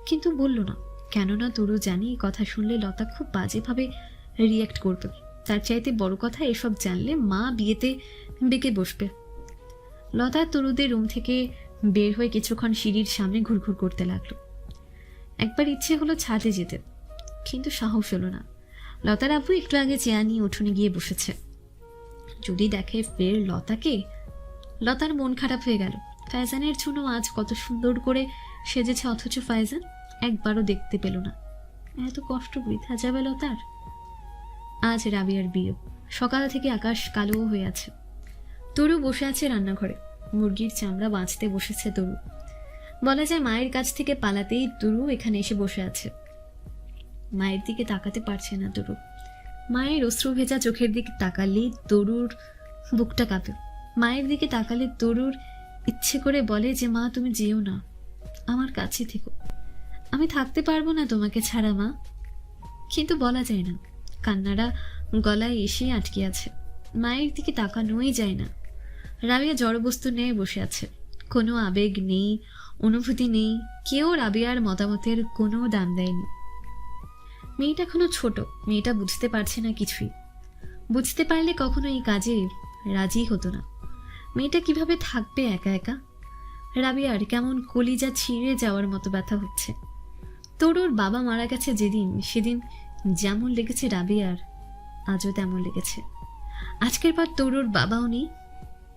কিন্তু বলল না। কেননা তরু জানি এই কথা শুনলে লতা খুব বাজেভাবে রিয়্যাক্ট করবে। তার চাইতে বড় কথা, এসব জানলে মা বিয়েতে বেঁকে বসবে। লতা তরুদের রুম থেকে বের হয়ে কিছুক্ষণ সিঁড়ির সামনে ঘুরঘুর করতে লাগলো। একবার ইচ্ছে হলো ছাদে যেতে, কিন্তু সাহস হলো না। লতার আব্বু একটু আগে চেয়ার নিয়ে উঠোনে গিয়ে বসেছে। যদি দেখে ফের লতাকে, লতার মন খারাপ হয়ে গেল। ফাইজানের জন্য আজ কত সুন্দর করে সেজেছে, অথচ ফাইজান একবারও দেখতে পেল না। এত কষ্ট বৃথা যাবে লতার। আজ রাবিয়ার বিয়ে। সকাল থেকে আকাশ কালো হয়ে আছে। তরু বসে আছে রান্নাঘরে, মুরগির চামড়া বাঁচতে বসেছে তরু। বলা যায় মায়ের কাছ থেকে পালাতেই তরু এখানে এসে বসে আছে। মায়ের দিকে তাকাতে পারছে না তরু। মায়ের অশ্রু ভেজা চোখের দিকে তাকালেই তরুর বুকটা কাঁপে। মায়ের দিকে তাকালে তরুর ইচ্ছে করে বলে যে মা তুমি যেও না, আমার কাছে থেকো, আমি থাকতে পারবো না তোমাকে ছাড়া মা। কিন্তু বলা যায় না, কান্নাটা গলায় এসে আটকে আছে। মায়ের দিকে তাকানোই যায় না। রাবিয়া জড়বস্তু নিয়ে বসে আছে, কোনো আবেগ নেই, অনুভূতি নেই। কেউ রাবিয়ার মতামতের কোনো দাম দেয়নি। মেয়েটা এখনো ছোট, মেয়েটা বুঝতে পারছে না কিছুই। বুঝতে পারলে কখনো এই কাজে রাজি হতো না। মেয়েটা কিভাবে থাকবে একা একা? রাবিয়ার কেমন কলিজা ছিঁড়ে যাওয়ার মতো ব্যথা হচ্ছে। তরুর বাবা মারা গেছে যেদিন, সেদিন যেমন লেগেছে রাবিয়ার, আজও তেমন লেগেছে। আজকের পর তরুর বাবাও নেই,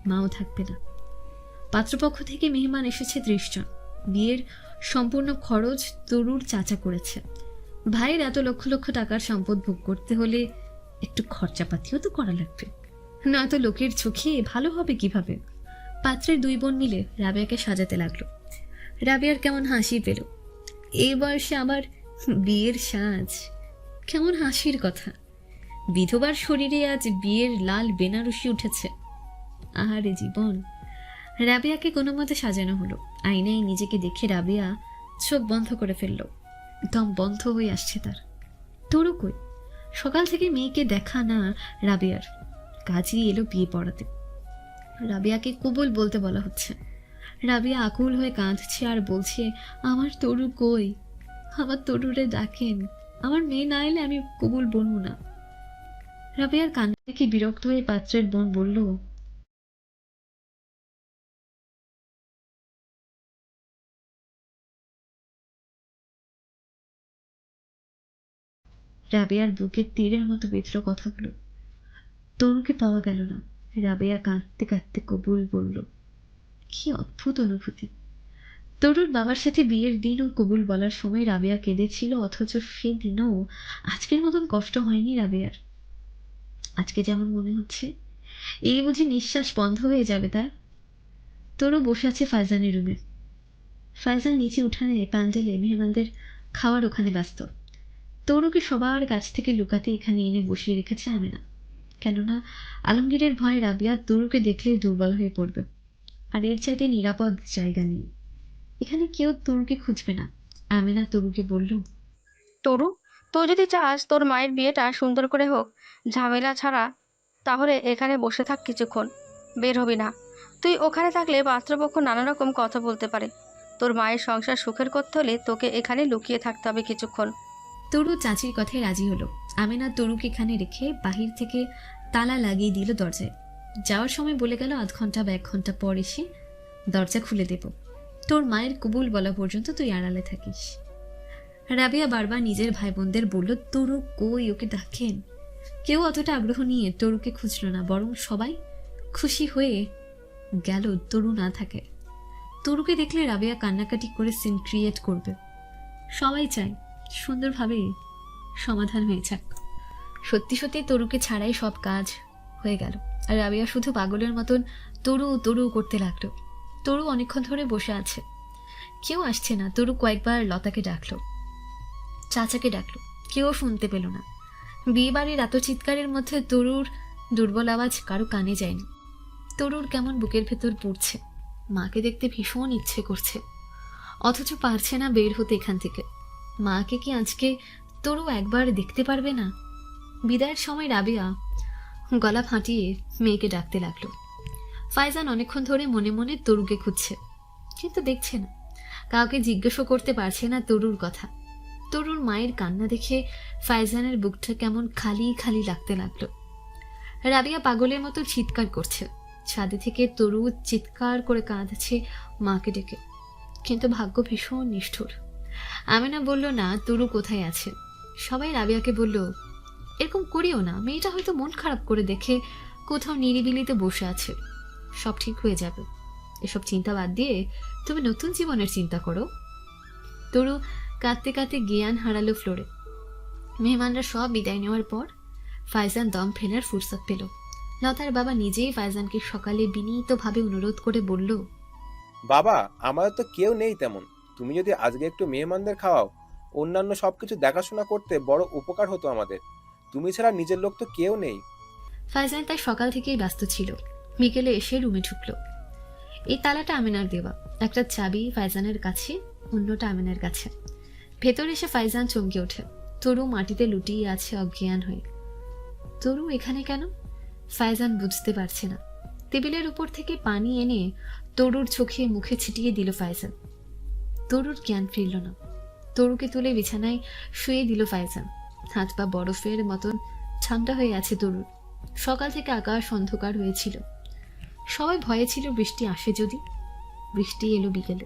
মাও থাকবে না। পাত্রপক্ষ থেকে মেহমান এসেছে 30 জন। বিয়ের সম্পূর্ণ খরচ তরুর চাচা করেছে। ভাইয়ের এত লক্ষ লক্ষ টাকার সম্পদ ভোগ করতে হলে একটু খরচাপাতিও তো করা লাগবে, নয়তো লোকের চোখে ভালো হবে কিভাবে? পাত্রের 2 বোন মিলে রাবিয়াকে সাজাতে লাগলো। রাবিয়ার কেমন হাসি পেল। এই বয়সে আবার বিয়ের সাজ, কেমন হাসির কথা। বিধবার শরীরে আজ বিয়ের লাল বেনারসি উঠেছে। আহারে জীবন। রাবিয়াকে কোনো মতে সাজানো হলো। আয়নায় নিজেকে দেখে রাবিয়া চোখ বন্ধ করে ফেলল। দম বন্ধ হয়ে আসছে তার। তরু কই? সকাল থেকে মেয়েকে দেখা না রাবিয়ার। কাজই এলো বিয়ে পড়াতে। রাবিয়াকে কবুল বলতে বলা হচ্ছে। রাবিয়া আকুল হয়ে কাঁদছে আর বলছে, আমার তরু কই? আমার তরুরে ডাকেন, আমার মেয়ে না এলে আমি কবুল বলবো না। রাবিয়ার কান্না দেখে বিরক্ত হয়ে পাত্রের বোন বলল, রাবিয়ার বুকে তীরের মতো বিঁধল কথাগুলো। তরুকে পাওয়া গেল না। রাবিয়া কাঁদতে কাঁদতে কবুল বলল। কি অদ্ভুত অনুভূতি। তরুর বাবার সাথে বিয়ের দিন ও কবুল বলার সময় রাবিয়া কেঁদেছিল, অথচ সেদিনও আজকের মতন কষ্ট হয়নি রাবিয়ার। আজকে যেমন মনে হচ্ছে এই বুঝি নিঃশ্বাস বন্ধ হয়ে যাবে তার। তরু বসে আছে ফাইজানের রুমে। ফাইজান নিচে উঠানে প্যান্ডেলে মেহমানদের খাওয়ার ওখানে ব্যস্ত। তরুকে সবার কাছ থেকে লুকাতে এখানে এনে বসিয়ে রেখেছে আমেনা। কেননা আলমগীরের ভয়ে রাবিয়া তরুকে দেখলে দুর্বল হয়ে পড়বে, আর এর চাইতে নিরাপদ জায়গা নেই। এখানে কেউ তরুকে খুঁজবে না। আমেনা তরুকে বলল, তরু, তুই যদি চাস তোর মায়ের বিয়েটা সুন্দর করে হোক, ঝামেলা ছাড়া, তাহলে এখানে বসে থাক কিছুক্ষণ, বের হবি না। তুই ওখানে থাকলে পাত্রপক্ষ নানা রকম কথা বলতে পারে। তোর মায়ের সংসার সুখের করতে হলে তোকে এখানে লুকিয়ে থাকতে হবে কিছুক্ষণ। তরু চাচির কথায় রাজি হলো। আমেনা তরুকে এখানে রেখে বাহির থেকে তালা লাগিয়ে দিল দরজায়। যাওয়ার সময় বলে গেল 1/2 ঘন্টা বা 1 ঘন্টা পর এসে দরজা খুলে দেব। তোর মায়ের কবুল বলা পর্যন্ত তুই আড়ালে থাকিস। রাবিয়া বারবার নিজের ভাই বোনদের বলল, তরু কই, ওকে ডাকেন। কেউ অতটা আগ্রহ নিয়ে তরুকে খুঁজল না, বরং সবাই খুশি হয়ে গেল তরু না থাকে। তরুকে দেখলে রাবিয়া কান্নাকাটি করে সিন ক্রিয়েট করবে। সবাই চায় সুন্দরভাবে সমাধান হয়ে যাক। সত্যি সত্যি তরুকে ছাড়াই সব কাজ হয়ে গেল, আর রাবিয়া শুধু পাগলের মতন তরু তরু করতে লাগলো। তরু অনেকক্ষণ ধরে বসে আছে, কেউ আসছে না। তরু কয়েকবার লতাকে ডাকলো, চাচাকে ডাকলো, কেউ শুনতে পেল না। বিয়ে বাড়ির এত চিৎকারের মধ্যে তরুর দুর্বল আওয়াজ কারো কানে যায়নি। তরুর কেমন বুকের ভেতর পড়ছে। মাকে দেখতে ভীষণ ইচ্ছে করছে, অথচ পারছে না বের হতে এখান থেকে। মাকে কি আজকে তরু একবার দেখতে পারবে না? বিদায়ের সময় রাবিয়া গলা ফাটিয়ে মেয়েকে ডাকতে লাগলো। ফাইজান অনেকক্ষণ ধরে মনে মনে তরুকে খুঁজছে, কিন্তু দেখছে না। কাউকে জিজ্ঞেসও করতে পারছে না তরুর কথা। তরুর মায়ের কান্না দেখে ফাইজানের বুকটা কেমন খালি খালি লাগতে লাগলো। রাবিয়া পাগলের মতো চিৎকার করছে। ছাদে থেকে তরু চিৎকার করে কাঁদছে মাকে ডেকে, কিন্তু ভাগ্য ভীষণ নিষ্ঠুর। আমেনা বলল না তরু কোথায় আছে। সবাই রাবিয়াকে বলল, এরকম করিও না, মেয়েটা হয়তো মন খারাপ করে দেখে কোথাও নিরিবিলিতে বসে আছে, সব ঠিক হয়ে যাবে। এসব চিন্তা বাদ দিয়ে তুমি নতুন জীবনের চিন্তা করো। তরু কাঁদতে কাঁদতে জ্ঞান হারালো ফ্লোরে। মেহমানরা সব বিদায় নেওয়ার পর ফাইজান দম ফেলার ফুরসত পেল। লতার বাবা নিজেই ফাইজানকে সকালে বিনীতভাবে অনুরোধ করে বলল, বাবা, আমাদের তো কেউ নেই তেমন, তুমি যদি আজকে একটু মেহমানদের খাওয়াও, অন্যান্য সবকিছু দেখাশোনা করতে বড় উপকার হতো আমাদের। তুমি ছাড়া নিজের লোক তো কেউ নেই। ফাইজান তাই সকাল থেকেই ব্যস্ত ছিল। বিকেলে এসে রুমে ঢুকলো। এই তালাটা আমিনার দেওয়া, একটা চাবি ফাইজানের কাছে, অন্যটা আমিনার কাছে। ভেতরে এসে ফাইজান চমকে ওঠে। তরু মাটিতে লুটিয়ে আছে অজ্ঞান হয়ে। তরু এখানে কেন? ফাইজান বুঝতে পারছে না। টেবিলের উপর থেকে পানি এনে তরুর চোখে মুখে ছিটিয়ে দিল ফাইজান। তরুর জ্ঞান ফিরল না। তরুকে তুলে বিছানায় শুয়ে দিল ফাইজান। হাত পা বরফের মতন ঠান্ডা হয়ে আছে তরুর। সকাল থেকে আকাশ অন্ধকার হয়েছিল। সবাই ভয়ে ছিল বৃষ্টি আসে যদি। বৃষ্টি এলো বিকেলে,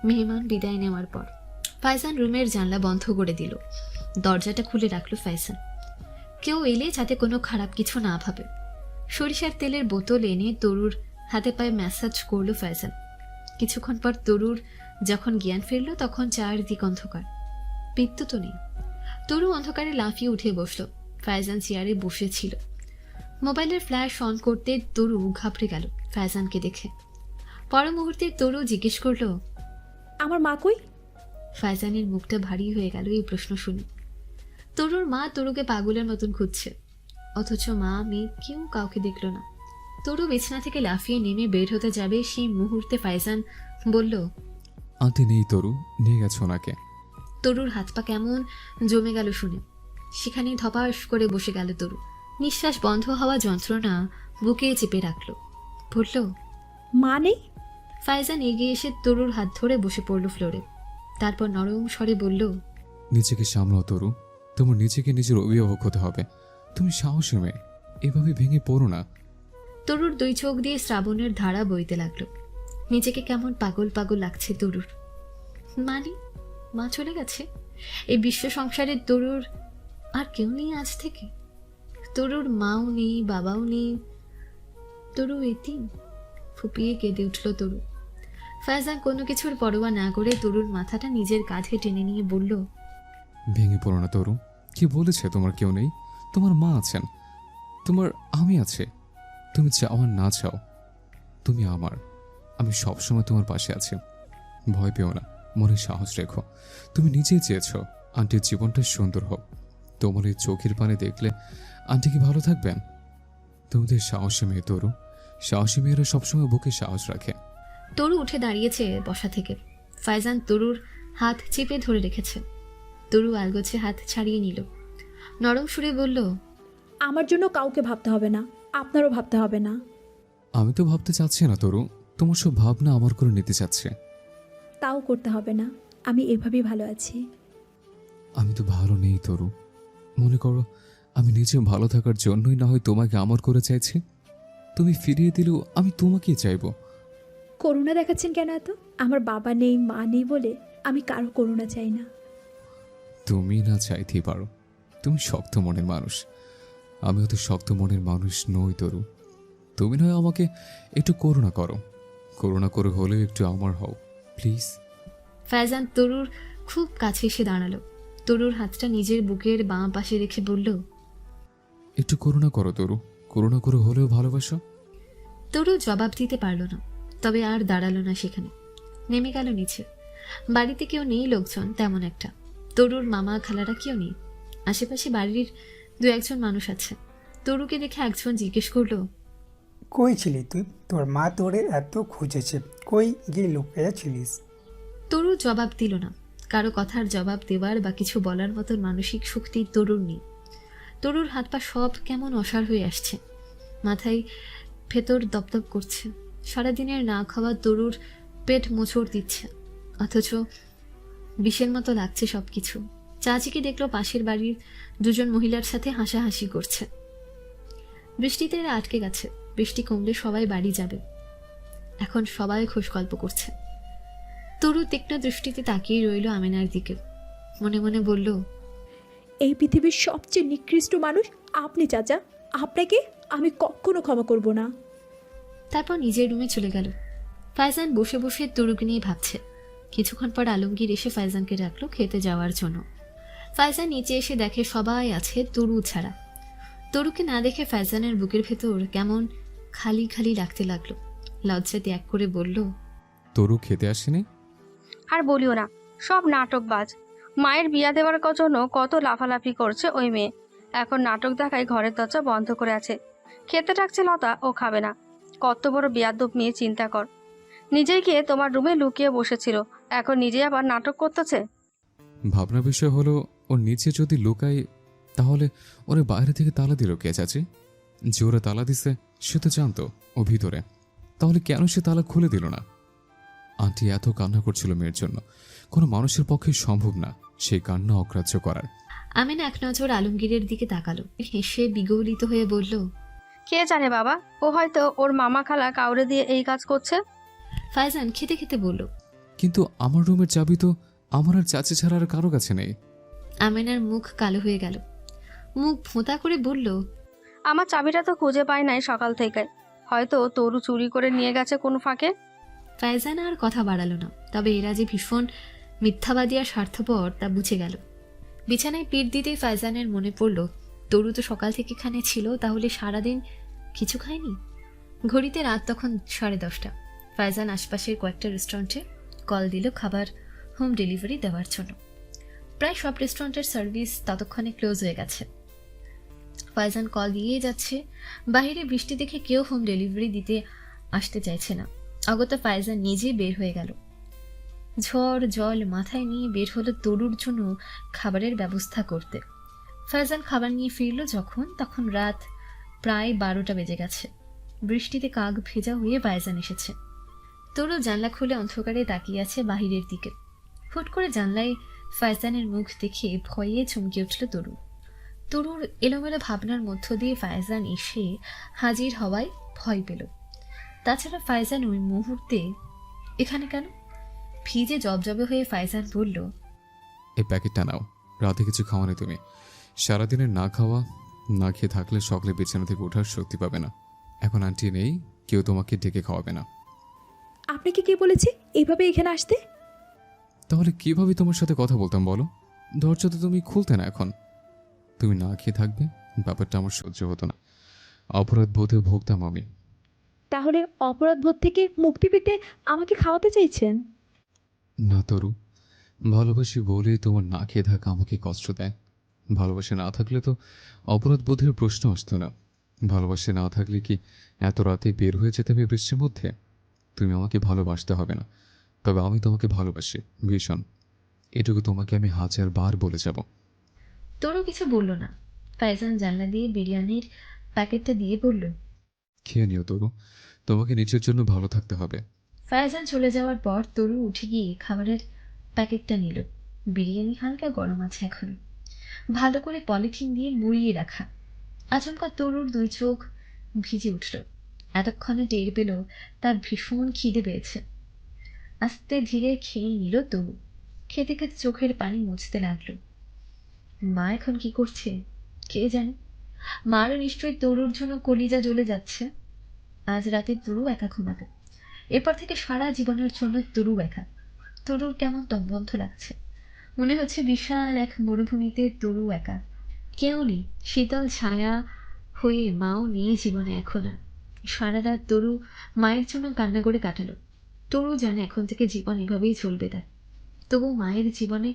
মেহমান বিদায় নেওয়ার পর। ফাইজান রুমের জানলা বন্ধ করে দিল। দরজাটা খুলে রাখলো ফাইজান, কেউ এলে যাতে কোনো খারাপ কিছু না ভাবে। সরিষার তেলের বোতল এনে তরুর হাতে পায়ে ম্যাসাজ করলো ফাইজান। কিছুক্ষণ পর তরুর যখন জ্ঞান ফিরল তখন চারদিক অন্ধকার, বিদ্যুৎও নেই। তরু অন্ধকারে লাফিয়ে উঠে বসলো। ফাইজান চেয়ারে বসেছিল। মোবাইলের ফ্ল্যাশ অন করতে তরু ঘাবড়ে গেল ফাইজানকে দেখে। পর মুহূর্তে তরু জিজ্ঞেস করলো, আমার মা কই? ফাইজানের মুখটা ভারী হয়ে গেল এই প্রশ্ন শুনে। তরুর মা তরুকে পাগলের মতন খুঁজছে, অথচ মা মেয়ে কেউ কাউকে দেখল না। তরু বিছানা থেকে লাফিয়ে নেমে বের হতে যাবে, সেই মুহূর্তে ফাইজান বলল, আন্টি নেই তরু, নিয়ে গেছে ওনাকে। তরুর হাত পা কেমন জমে গেল শুনে। সেখানে ধপাস করে বসে গেল তরু। নিঃশ্বাস বন্ধ হওয়া যন্ত্রণা বুকে চেপে রাখল। বলল, মা নেই? ফাইজান এগিয়ে এসে তরুর হাত ধরে বসে পড়ল ফ্লোরে। তারপর নরম স্বরে বলল, নিজেকে সামলাও তরু, তোমার নিজেকে নিজের অভিভাবক হতে হবে। তুমি সাহসী মেয়ে, এভাবে ভেঙে পড়ো না। তরুর দুই চোখ দিয়ে শ্রাবণের ধারা বইতে লাগলো। নিজেকে কেমন পাগল পাগল লাগছে তরুর। মানে মা চলে গেছে? এই বিশ্ব সংসারের তরুর আর কেউ নেই আজ থেকে? তরুর মাও নেই, বাবাও নেই, তরু এতিম। ফুপিয়ে কেঁদে উঠল তরু। ফায়জান কোনো কিছুর পরোয়া না করে তরুর মাথাটা নিজের কাঁধে টেনে নিয়ে বলল, ভেঙে পড়ো না তরু, কি বলেছে তোমার কেউ নেই? তোমার মা আছেন, তোমার আমি আছে। তুমি চাও আর না চাও, তুমি আমার। আমি সবসময় তোমার পাশে আছি। ভয় পেও না, মনে সাহস রেখো। তুমি নিজেই চেয়েছো আন্টির জীবনটা সুন্দর হোক। তোমার এই চোখের পানে দেখলে আন্টি কি ভালো থাকবেন? তোমাদের সাহসী মেয়ে তরু, সাহসী মেয়েরা সবসময় বুকে সাহস রাখে। তরু উঠে দাঁড়িয়েছে বসা থেকে। ফায়জান তরুর হাত চেপে ধরে রেখেছে। তরু আলগোছে হাত ছাড়িয়ে নিল। নরম সুরে বলল, আমার জন্য কাউকে ভাবতে হবে না, আপনারও ভাবতে হবে না। আমি তো ভাবতে চাচ্ছি না তরু, তোমার সব ভাবনা আমার করে নিতে চাচ্ছে। তাও করতে হবে না, আমি এভাবেই ভালো আছি। আমি তো ভালো নেই তরু। মনে করো আমি নিজে ভালো থাকার জন্যই না হয় তোমাকে আমার করে চাইছি। তুমি ফিরিয়ে দিলেও আমি তোমাকেই চাইবো। করুণা দেখাচ্ছেন কেন এত? আমার বাবা নেই, মা নেই বলে আমি কারো করুণা চাই না। তুমি না চাইতেই পারো, তুমি শক্ত মনের মানুষ। আমি অত শক্ত মনের মানুষ নই তরু। তুমি নয় আমাকে একটু করুণা করো, করুণা করে হলেও একটু আমার হও প্লিজ। ফায়জান তরুর খুব কাছে এসে দাঁড়ালো। তরুর হাতটা নিজের বুকের বাঁ পাশে রেখে বলল, একটু করুণা করো তরু, করুণা করে হলেও ভালোবাসো। তরু জবাব দিতে পারল না, তবে আর দাঁড়ালো না সেখানে। নেমে গেল নিচে। বাড়িতে কেউ নেই লোকজন তেমন একটা। তরুর মামা খালারা কেউ নেই। আশেপাশে বাড়ির দু একজন মানুষ আছে। তরুকে দেখে একজন জিজ্ঞেস করলো, কই ছিলি তুই? তোর মা তোরে এত খুঁজেছে, কই গিয়ে লুকিয়ে ছিলিস? তরু জবাব দিল না। কারো কথার জবাব দেওয়ার বা কিছু বলার মতন মানসিক শক্তি তরুর নেই। তরুর হাত পা সব কেমন অসাড় হয়ে আসছে। মাথায় ভেতর দপদপ করছে। সারাদিনের না খাওয়া তরুর পেট মোচড় দিচ্ছে, অথচ বিষের মতো লাগছে সবকিছু। চাচিকে দেখলো পাশের বাড়ির দুজন মহিলার সাথে হাসাহাসি করছে। বৃষ্টিতে এরা আটকে গেছে, বৃষ্টি কমলে সবাই বাড়ি যাবে। এখন সবাই খোশ গল্প করছে। তরু তীক্ষ্ণ দৃষ্টিতে তাকিয়ে রইল আমিনার দিকে, মনে মনে বলল, এই পৃথিবীর সবচেয়ে নিকৃষ্ট মানুষ আপনি চাচা, আপনাকে আমি কখনো ক্ষমা করব না। তারপর নিজের রুমে চলে গেল। ফাইজান বসে বসে তরুকে নিয়ে ভাবছে। কিছুক্ষণ পর আলমগীর এসে ফাইজানকে ডাকলো খেতে যাওয়ার জন্য। ফাইজান নিচে এসে দেখে সবাই আছে তরু ছাড়া। তরুকে না দেখে ফাইজানের বুকের ভেতর কেমন খালি খালি লাগতে লাগলো। লজ্জা ত্যাগ করে বলল, তরু খেতে আসেনি? আর বলিও না, সব নাটকবাজ। মায়ের বিয়া দেওয়ার জন্য কত লাফালাফি করছে ওই মেয়ে, এখন নাটক দেখায় ঘরের দরজা বন্ধ করে আছে। খেতে ডাকছে লতা, ও খাবে না। কত বড় বেয়াদব মেয়ে, চিন্তা কর। নিজেই গিয়ে তোমার রুমে লুকিয়ে বসেছিল, এখন নিজেই আবার নাটক করতেছে। ভাবনার বিষয় হলো, ওর নিচে যদি লুকাই তাহলে ওরে বাইরে থেকে তালা দিল কে চাচি? যে ওরা তালা দিছে সে তো জানতো ও ভিতরে, তাহলে কেন সে তালা খুলে দিল না? আন্টি এত কান্না করছিল মেয়ের জন্য, কোনো মানুষের পক্ষে সম্ভব না সেই কান্না অগ্রাহ্য করার। আমিনা এক নজর আলমগীরের দিকে তাকালো, হেসে বিগলিত হয়ে বলল, কে জানে বাবা, ও হয়তো ওর মামা খালা কাউরে দিয়ে এই কাজ করছে। ফাইজান খেতে খেতে বলল। কিন্তু আমার রুমের চাবি তো আমার আর চাচি ছাড়া আর কারো কাছে নেই। আমিনার মুখ কালো হয়ে গেল, মুখ ভোঁতা করে বলল, আমার চাবিটা তো খুঁজে পাই নাই সকাল থেকে, হয়তো তরু চুরি করে নিয়ে গেছে কোন ফাঁকে। ফাইজান আর কথা বাড়ালো না, তবে এরা যে ভীষণ মিথ্যাবাদী আর স্বার্থপর তা বুঝে গেল। বিছানায় পিঠ দিতেই ফাইজানের মনে পড়ল, তরু তো সকাল থেকে এখানে ছিল, তাহলে সারাদিন কিছু খায়নি। ঘড়িতে রাত তখন 10:30। ফাইজান আশপাশের কয়েকটা রেস্টুরেন্টে কল দিল খাবার হোম ডেলিভারি দেওয়ার জন্য। প্রায় সব রেস্টুরেন্টের সার্ভিস ততক্ষণে ক্লোজ হয়ে গেছে। ফাইজান কল দিয়েই যাচ্ছে, বাইরে বৃষ্টি দেখে কেউ হোম ডেলিভারি দিতে আসতে চাইছে না। অগত্যা ফাইজান নিজে বের হয়ে গেল। ঝড় জল মাথায় নিয়ে বের হলো তরুর জন্য খাবারের ব্যবস্থা করতে। ফাইজান খাবার নিয়ে ফিরল যখন, তখন রাত প্রায় 12টা বেজে গেছে। বৃষ্টিতে কাক ভেজা হয়ে ফাইজান এসেছে। তরু জানলা খুলে অন্ধকারে তাকিয়ে আছে বাহিরের দিকে। হুট করে জানলায় ফাইজানের মুখ দেখে ভয়ে চমকে উঠল তরু। তরুর এলোমেলো ভাবনার মধ্য দিয়ে ফাইজান এসে হাজির হওয়ায় ভয় পেল। তাছাড়া ফাইজান ওই মুহূর্তে এখানে কেন? ভিজে জবজবে হয়ে ফাইজান বলল, এই প্যাকেটটা নাও, রাতে কিছু খাওয়া নেই তুমি। সারাদিনের না খাওয়া না খেয়ে থাকলে সকালে বিছানা থেকে ওঠার শক্তি পাবে না। এখন আন্টি নেই, কেউ তোমাকে ডেকে খাওয়াবে না। আপনাকে কে বলেছে এইভাবে এখানে আসতে? তাহলে কিভাবে তোমার সাথে কথা বলতাম বলো? দরজা তো তুমি খুলতে না। এখন তুমি না খেয়ে থাকবে, ব্যাপারটা আমার সহ্য হতো না। অপরাধ বোধে ভুগতাম আমি। তাহলে অপরাধবোধ থেকে মুক্তি পেতে আমাকে খাওয়াতে চাইছেন? না তরু, ভালোবাসি বলে তোমার না খেয়ে থাকা আমাকে কষ্ট দেয়। ভালোবাসে না থাকলে তো অপরাধ বোধের প্রশ্ন আসতো না। ভালোবাসে না থাকলে কি এত রাতে বের হয়ে যেতে হবে বৃষ্টির মধ্যে? তুমি আমাকে ভালোবাসতে হবে না, তবে আমি তোমাকে ভালোবাসি ভীষণ। এটুকু তোমাকে আমি 1000 বার বলে যাব। তরু কিছু বলল না। ফাইজান জানলা দিয়ে বিরিয়ানির প্যাকেটটা দিয়ে বলল, খেয়ে নিও তরু, তোমাকে নিজের জন্য ভালো থাকতে হবে। ফাইজান চলে যাওয়ার পর তরু উঠে গিয়ে খাবারের প্যাকেটটা নিল। বিরিয়ানি হালকা গরম আছে এখনো, ভালো করে পলিথিন দিয়ে মুড়িয়ে রাখা। আচমকা তরুর 2 চোখ ভিজে উঠল। এতক্ষণে টের পেল তার ভীষণ খিদে পেয়েছে। আস্তে ধীরে খেয়ে নিল তরু। খেতে খেতে চোখের পানি মুছতে লাগলো। মা এখন কি করছে কে জানে? মারও নিশ্চয়ই তরুর জন্য কলিজা জ্বলে যাচ্ছে। আজ রাতে তরু একা ঘুমাবে। এরপর থেকে সারা জীবনের জন্য তরু একা। তরুর কেমন তম্বন্ধ লাগছে, মনে হচ্ছে বিশাল এক মরুভূমিতে তরু একা, কেউ নেই। শীতল ছায়া হয়ে মাও নেই জীবনে এখন আর। সারা রাত তরু মায়ের জন্য কান্না করে কাটালো। তরু জানে এখন থেকে জীবন এভাবেই চলবে তার। তবু মায়ের জীবনে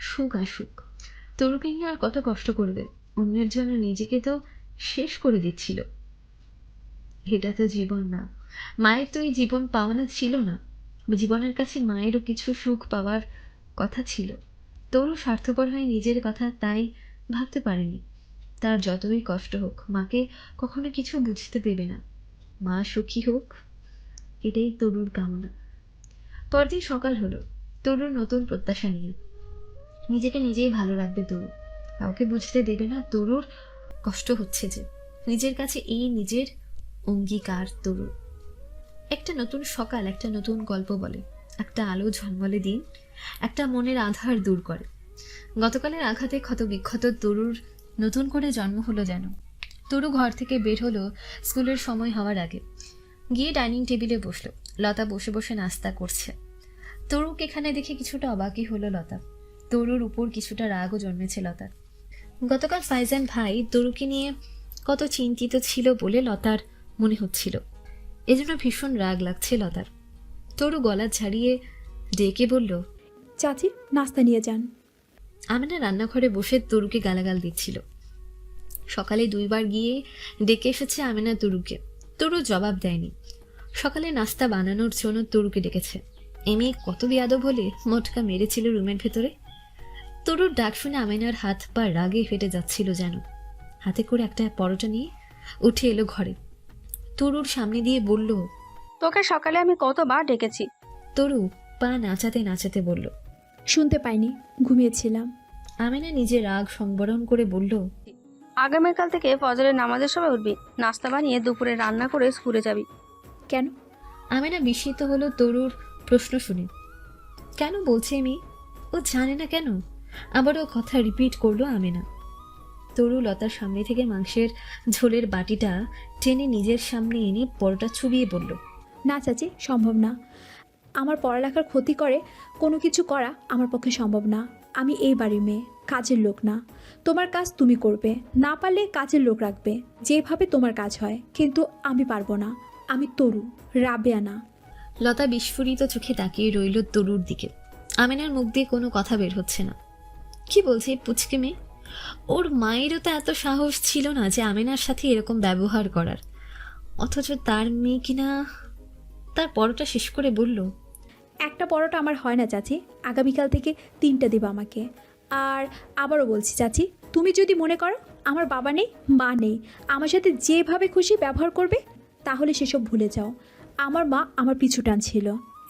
সুখ আসুক। তরুকে নিয়ে আর কত কষ্ট করবে? অন্যের জন্য নিজেকে তো শেষ করে দিচ্ছিল। এটা তো জীবন না। মায়ের তো এই জীবন পাওয়ানো ছিল না। জীবনের কাছে মায়েরও কিছু সুখ পাওয়ার কথা ছিল। তরু স্বার্থপর হয়ে নিজের কথা তাই ভাবতে পারেনি। তার যতই কষ্ট হোক মাকে কখনো কিছু বুঝতে দেবে না। মা সুখী হোক, এটাই তরুর কামনা। পরদিন সকাল হলো, তরুর নতুন প্রত্যাশা নিয়ে। নিজেকে নিজেই ভালো রাখবে তরু, কাউকে বুঝতে দেবে না তরুর কষ্ট হচ্ছে যে। নিজের কাছে এই নিজের অঙ্গীকার তরুর। একটা নতুন সকাল একটা নতুন গল্প বলে, একটা আলো ঝলমলে দিন একটা মনের আধার দূর করে। গতকালের আঘাতে ক্ষত বিক্ষত তরুর নতুন করে জন্ম হলো যেন। তরু ঘর থেকে বের হলো স্কুলের সময় হওয়ার আগে, গিয়ে ডাইনিং টেবিলে বসলো। লতা বসে বসে নাস্তা করছে। তরুকে এখানে দেখে কিছুটা অবাকই হলো লতা। তরুর উপর কিছুটা রাগও জন্মেছে লতার। গতকাল ফাইজান ভাই তরুকে নিয়ে কত চিন্তিত ছিল বলে লতার মনে হচ্ছিল, এজন্য ভীষণ রাগ লাগছে লতার। তরু গলা ছাড়িয়ে ডেকে বলল, চাচি নাস্তা নিয়ে যান। আমিনা রান্নাঘরে বসে তরুকে গালাগাল দিচ্ছিল। সকালে 2বার গিয়ে ডেকে এসেছে আমিনা তরুকে, তরু জবাব দেয়নি। সকালে নাস্তা বানানোর জন্য তরুকে ডেকেছে। এমনি কত বেয়াদব হলে মোটকা মেরেছিল রুমের ভেতরে। তরুর ডাক শুনে আমিনার হাত পা রাগে ফেটে যাচ্ছিল যেন। হাতে করে একটা পরোটা নিয়ে উঠে এলো ঘরে। তরুর সামনে দিয়ে বলল, তোকে সকালে আমি কতবার ডেকেছি। তরু পা নাচাতে নাচাতে বলল। শুনতে পাইনি, ঘুমিয়েছিলাম। আমিনা নিজের রাগ সংবরণ করে বলল, আগামীকাল থেকে ফজরের নামাজের সময় উঠবি, নাস্তা বানিয়ে দুপুরে রান্না করে স্কুলে যাবি। কেন? আমিনা বিস্মিত হলো তরুর প্রশ্ন শুনে। কেন বলছে মেয়ে? ও জানে না কেন? আবারও কথা রিপিট করলো আমিনা। তরু লতার সামনে থেকে মাংসের ঝোলের বাটিটা টেনে নিজের সামনে এনে পরোটা চুবিয়ে বলল, না চাচি, সম্ভব না। আমার পড়ালেখার ক্ষতি করে কোনো কিছু করা আমার পক্ষে সম্ভব না। আমি এই বাড়ির মেয়ে, কাজের লোক না। তোমার কাজ তুমি করবে, না পারলে কাজের লোক রাখবে, যেভাবে তোমার কাজ হয়। কিন্তু আমি পারবো না। আমি তরু, রাবেয়া না। লতা বিস্ফোরিত চোখে তাকিয়ে রইল তরুর দিকে। আমিনার মুখ দিয়ে কোনো কথা বের হচ্ছে না। কি বলছে এই পুচকে মেয়ে? ওর মায়েরও তো এত সাহস ছিল না যে আমিনার সাথে এরকম ব্যবহার করার, অথচ তার মেয়ে কিনা। তার পরোটা শেষ করে বলল, একটা পরোটা আমার হয় না চাচি, আগামীকাল থেকে 3টা দিবা আমাকে। আর আবারও বলছি চাচি, তুমি যদি মনে করো আমার বাবা নেই মা নেই, আমার সাথে যেভাবে খুশি ব্যবহার করবে, তাহলে সেসব ভুলে যাও। আমার মা আমার পিছু টান ছিল,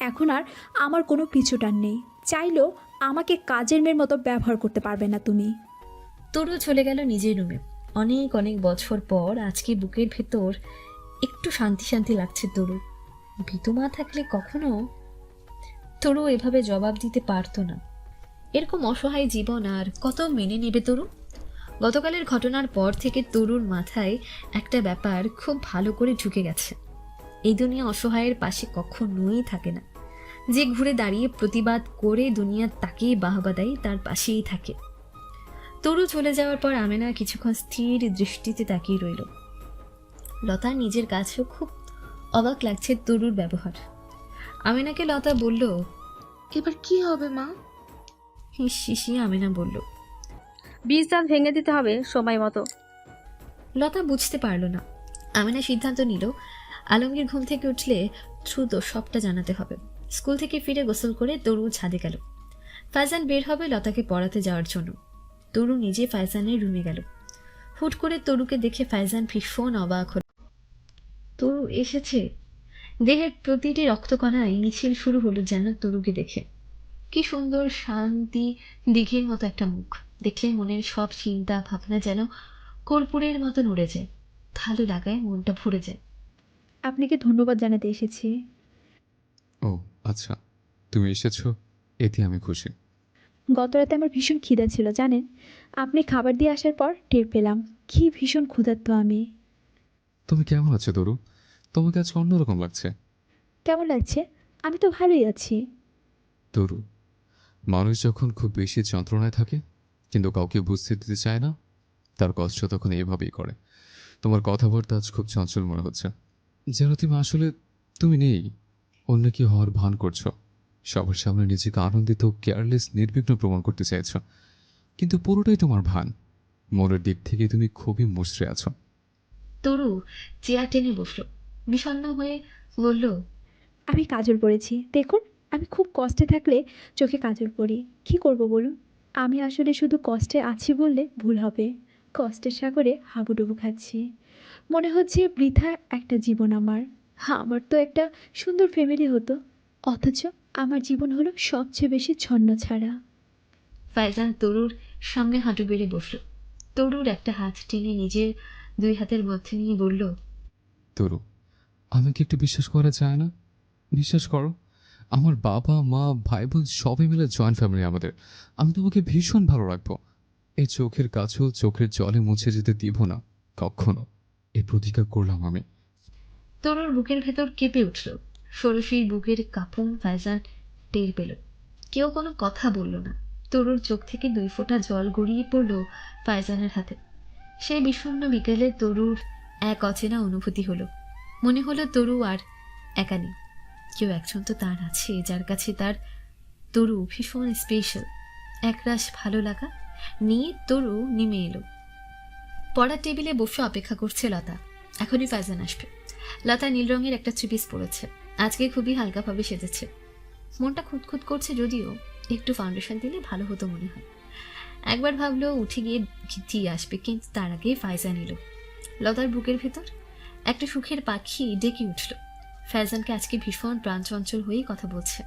এখন আর আমার কোনো পিছু টান নেই। চাইলেও আমাকে কাজের মেয়ের মতো ব্যবহার করতে পারবে না তুমি। তরু চলে গেল নিজের রুমে। অনেক অনেক বছর পর আজকে বুকের ভেতর একটু শান্তি শান্তি লাগছে তরু। ভীতু মা থাকলে কখনো তরু এভাবে জবাব দিতে পারতো না। এরকম অসহায় জীবন আর কত মেনে নেবে তরু? গতকালের ঘটনার পর থেকে তরুর মাথায় একটা ব্যাপার খুব ভালো করে ঢুকে গেছে। এই দুনিয়া অসহায়ের পাশে কখনোই থাকে না। যে ঘুরে দাঁড়িয়ে প্রতিবাদ করে দুনিয়া তাকেই বাহবা দেয়, তার পাশেই থাকে। তরু চলে যাওয়ার পর আমেনা কিছুক্ষণ স্থির দৃষ্টিতে তাকিয়ে রইল। লতার নিজের কাছেও খুব অবাক লাগছে তরুর ব্যবহার। আমেনাকে লতা বলল, এবার কি হবে মা? হিসিয়ে আমেনা বলল। বীজ দাঁত ভেঙে দিতে হবে সময় মতো। লতা বুঝতে পারল না। আমেনা সিদ্ধান্ত নিল আলমগীর ঘুম থেকে উঠলে দ্রুত সবটা জানাতে হবে। স্কুল থেকে ফিরে গোসল করে তরু ছাদে গেল। ফাইজান বের হবে লতাকে পড়াতে যাওয়ার জন্য। তরু নিজে ফাইজানের রুমে গেল। হুট করে তরুকে দেখে ফাইজান ভীষণ অবাক হল। তরু এসেছে। দেহের প্রতিটি রক্তকণায় মিছিল শুরু হলো যেন তরুকে দেখে। কি সুন্দর শান্তি দিঘির মতো একটা মুখ, দেখলে মনের সব চিন্তা ভাবনা যেন কর্পূরের মতন উড়ে যায়। ভালো লাগায় মনটা ভরে যায়। আপনাকে ধন্যবাদ জানাতে এসেছি। ও আচ্ছা, তুমি এসেছো, এতে আমি খুশি। গত রাতে আমার ভীষণ খিদা ছিল জানেন। আপনি খাবার দিয়ে আসার পর টের পেলাম কি ভীষণ ক্ষুধার্ত আমি। তুমি কেমন আছো তরু? তোমাকে আজকে অন্যরকম লাগছে। কেমন লাগছে? আমি তো ভালোই আছি। তরু, মানুষ যখন খুব বেশি যন্ত্রণায় থাকে কিন্তু কাউকে বুঝতে দিতে চায় না, তার কষ্ট তখন এভাবেই করে। তোমার কথাবার্তা আজ খুব চঞ্চল মনে হচ্ছে, যেন তুমি আসলে তুমি নেই, অন্য কি হওয়ার ভান করছো। সবার সামনে নিজেকে আনন্দিত কেয়ারলেস নির্বিঘ্ন প্রমাণ করতে চাইছো, কিন্তু পুরোটাই তোমার ভান। মনের দিক থেকে তুমি খুবই মুচড়ে আছো। তরু চেয়ার টেনে বসলো, বিষণ্ণ হয়ে বলল, আমি কাজল পড়েছি দেখুন। আমি খুব কষ্টে থাকলে চোখে কাজল পড়ি, কি করব বলুন। আমি আসলে শুধু কষ্টে আছি বললে ভুল হবে। কষ্টের সাগরে হাবুডুবু খাচ্ছি। মনে হচ্ছে বৃথা একটা জীবন আমার। আমার তো একটা সুন্দর ফ্যামিলি হতো, অথচ আমার জীবন হলো সবচেয়ে বেশি ছন্নছাড়া। ফাইজান তরুর সামনে হাঁটু বেড়ে বসল। তরুর একটা হাত টেনে নিজের দুই হাতের মধ্যে নিয়ে বলল, তরু, আমাকে একটু বিশ্বাস করা যায় না? বিশ্বাস করো, আমার বাবা মা ভাই বোন সবাই মিলে জয়েন্ট ফ্যামিলি আমাদের। আমি তোমাকে ভীষণ ভালো রাখবো। এই চোখের কাছেও চোখের জলে মুছে যেতে দিব না কখনো। এই প্রতিজ্ঞা করলাম আমি। তরুর বুকের ভেতর কেঁপে উঠল। ষোড়শীর বুকের কাঁপন ফাইজান টের পেল। কেউ কোনো কথা বলল না। তরুর চোখ থেকে 2 ফোঁটা জল গড়িয়ে পড়ল ফাইজানের হাতে। সেই বিষণ্ণ বিকেলে তরুর এক অচেনা অনুভূতি হলো। মনে হলো তরু আর একা নেই, কেউ একজন তো তার আছে যার কাছে তার তরু ভীষণ স্পেশাল। একরাশ ভালো লাগা নিয়ে তরু নেমে এলো। পড়ার টেবিলে বসে অপেক্ষা করছে লতা। এখনই ফাইজান আসবে। লতা নীল রঙের একটা থ্রি-পিস পরেছে। আজকে খুবই হালকাভাবে সেজেছে। মনটা খুঁতখুত করছে, যদিও একটু ফাউন্ডেশন দিলে ভালো হতো মনে হয়। একবার ভাবলো উঠে গিয়ে দিয়ে আসবে, কিন্তু তার আগে ফাইজান এলো। লতার বুকের ভেতর একটা সুখের পাখি ডেকে উঠল। ফাইজানকে আজকে ভীষণ প্রাণচঞ্চল হয়েই কথা বলছে।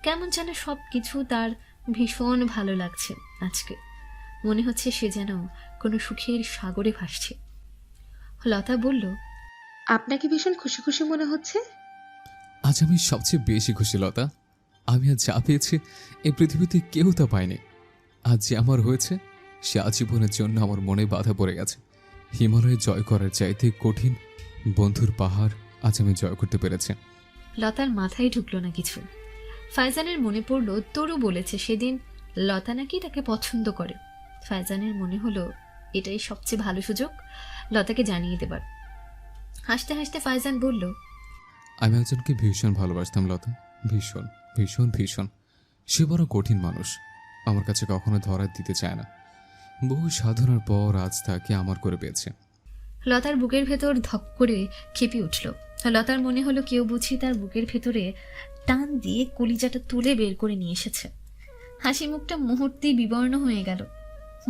কেমন যেন সব কিছু তার ভীষণ ভালো লাগছে আজকে। মনে হচ্ছে সে যেন কোনো সুখের সাগরে ভাসছে। লতা বলল, আপনাকে ভীষণ খুশি খুশি মনে হচ্ছে। আজ আমি সবচেয়ে বেশি খুশি লতা। আমি আজ যা পেয়েছি এই পৃথিবীতে কেউ তা পায়নি। আজ যে আমার হয়েছে সে আজীবনের জন্য আমার মনে বাধা পড়ে গেছে। হিমালয়ে জয় করার চাইতে কঠিন বন্ধুর পাহাড় আজ আমি জয় করতে পেরেছি। লতার মাথায় ঢুকলো না কিছু। ফাইজানের মনে পড়ল তরু বলেছে সেদিন লতা নাকি তাকে পছন্দ করে। ফাইজানের মনে হলো এটাই সবচেয়ে ভালো সুযোগ লতাকে জানিয়ে দেবার। হাসতে হাসতে ফাইজান বলল, আমি একজনকে ভীষণ ভালোবাসতাম লতা, ভীষণ ভীষণ ভীষণ। সে বড় কঠিন মানুষ, আমার কাছে কখনো ধরা দিতে চায় না। বহু সাধনার পর আজ তাকে আমার করে পেয়েছে। লতার বুকের ভেতর ধক করে খেপে উঠল। লতার মনে হলো কেউ বুঝি তার বুকের ভেতরে টান দিয়ে কলিজাটা তুলে বের করে নিয়ে এসেছে। হাসি মুখটা মুহূর্তেই বিবর্ণ হয়ে গেল।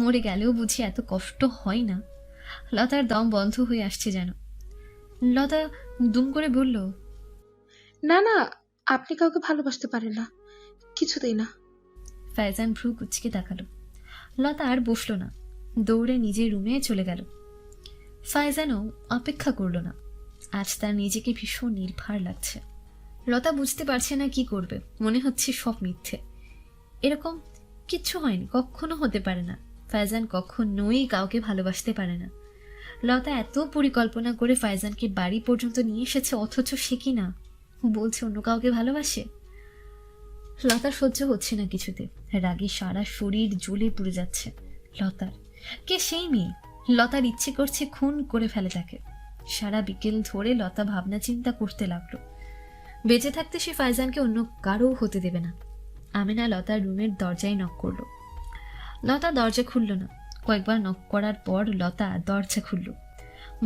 মরে গেলেও বুঝি এত কষ্ট হয় না। লতার দম বন্ধ হয়ে আসছে যেন। লতা দুম করে বলল, না না, আপনি কাউকে ভালোবাসতে পারেন না, কিছুতেই না। ফাইজান ভ্রু কুচকে তাকালো। লতা আর বসল না, দৌড়ে নিজের রুমে চলে গেল। ফাইজানও অপেক্ষা করলো না। আজ তার নিজেকে ভীষণ নির্ভার লাগছে। লতা বুঝতে পারছে না কি করবে। মনে হচ্ছে সব মিথ্যে, এরকম কিচ্ছু হয়নি, কখনো হতে পারে না। ফাইজান কখনোই কাউকে ভালোবাসতে পারে না। লতা এত পরিকল্পনা করে ফাইজানকে বাড়ি পর্যন্ত নিয়ে এসেছে, অথচ সে কি না বলছে অন্য কাউকে ভালোবাসে। লতার সহ্য হচ্ছে না কিছুতে। রাগে সারা শরীর জ্বলে পুড়ে যাচ্ছে। লতার কে সেই মেয়ে? লতার ইচ্ছে করছে খুন করে ফেলে তাকে। সারা বিকেল ধরে লতা ভাবনা চিন্তা করতে লাগলো। বেঁচে থাকতে সে ফাইজানকে অন্য কারও হতে দেবে না। আমিনা লতার রুমের দরজায় নক করলো। লতা দরজা খুলল না। কয়েকবার নক করার পর লতা দরজা খুলল।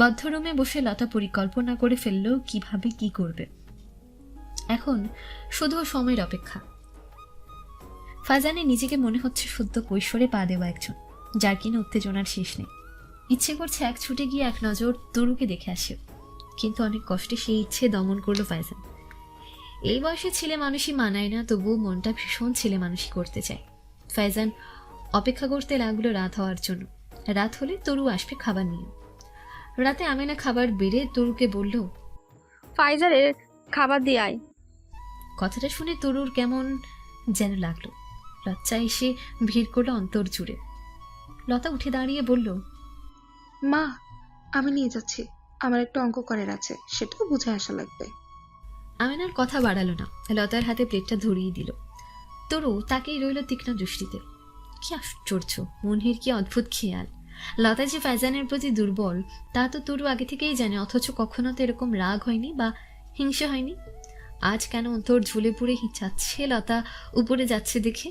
বদ্ধ রুমে বসে লতা পরিকল্পনা করে ফেলল কিভাবে কি করবে। এখন শুধু সময়ের অপেক্ষা। ফাইজানের নিজেকে মনে হচ্ছে সদ্য কৈশোরে পা দেওয়া একজন, যার কিনা উত্তেজনার শেষ নেই। ইচ্ছে করছে এক ছুটে গিয়ে এক নজর তরুকে দেখে আসে, কিন্তু অনেক কষ্টে সেই ইচ্ছে দমন করলো ফাইজান। এই বয়সে ছেলে মানুষই মানায় না, তবুও মনটা ভীষণ ছেলে মানুষই করতে চায়। ফাইজান অপেক্ষা করতে লাগলো রাত হওয়ার জন্য। রাত হলে তরু আসবে খাবার নিয়ে। রাতে আমিনা খাবার বেড়ে তরুকে বলল, ফাইজারের খাবার দিয়ে আয়। কথাটা শুনে তরুর কেমন যেন লাগলো। লজ্জা এসে ভিড় করলো অন্তর জুড়ে। লতা উঠে দাঁড়িয়ে বলল, মা, আমি নিয়ে যাচ্ছি, আমার একটা অঙ্ক করার আছে, সেটাও বুঝে আসা লাগবে। আমিনার কথা বাড়ালো না, লতার হাতে প্লেটটা ধরিয়ে দিল। তরু তাকেই রইল তীক্ষ্ণ দৃষ্টিতে। কি আশ্চর্য, মনের কি অদ্ভুত খেয়াল। লতা যে ফাইজানের প্রতি দুর্বল তা তো তরু আগে থেকেই জানে, অথচ কখনো তো এরকম রাগ হয়নি বা হিংসে হয়নি। আজ কেন অন্তর ঝুলে পুড়ে যাচ্ছে লতা উপরে যাচ্ছে দেখে?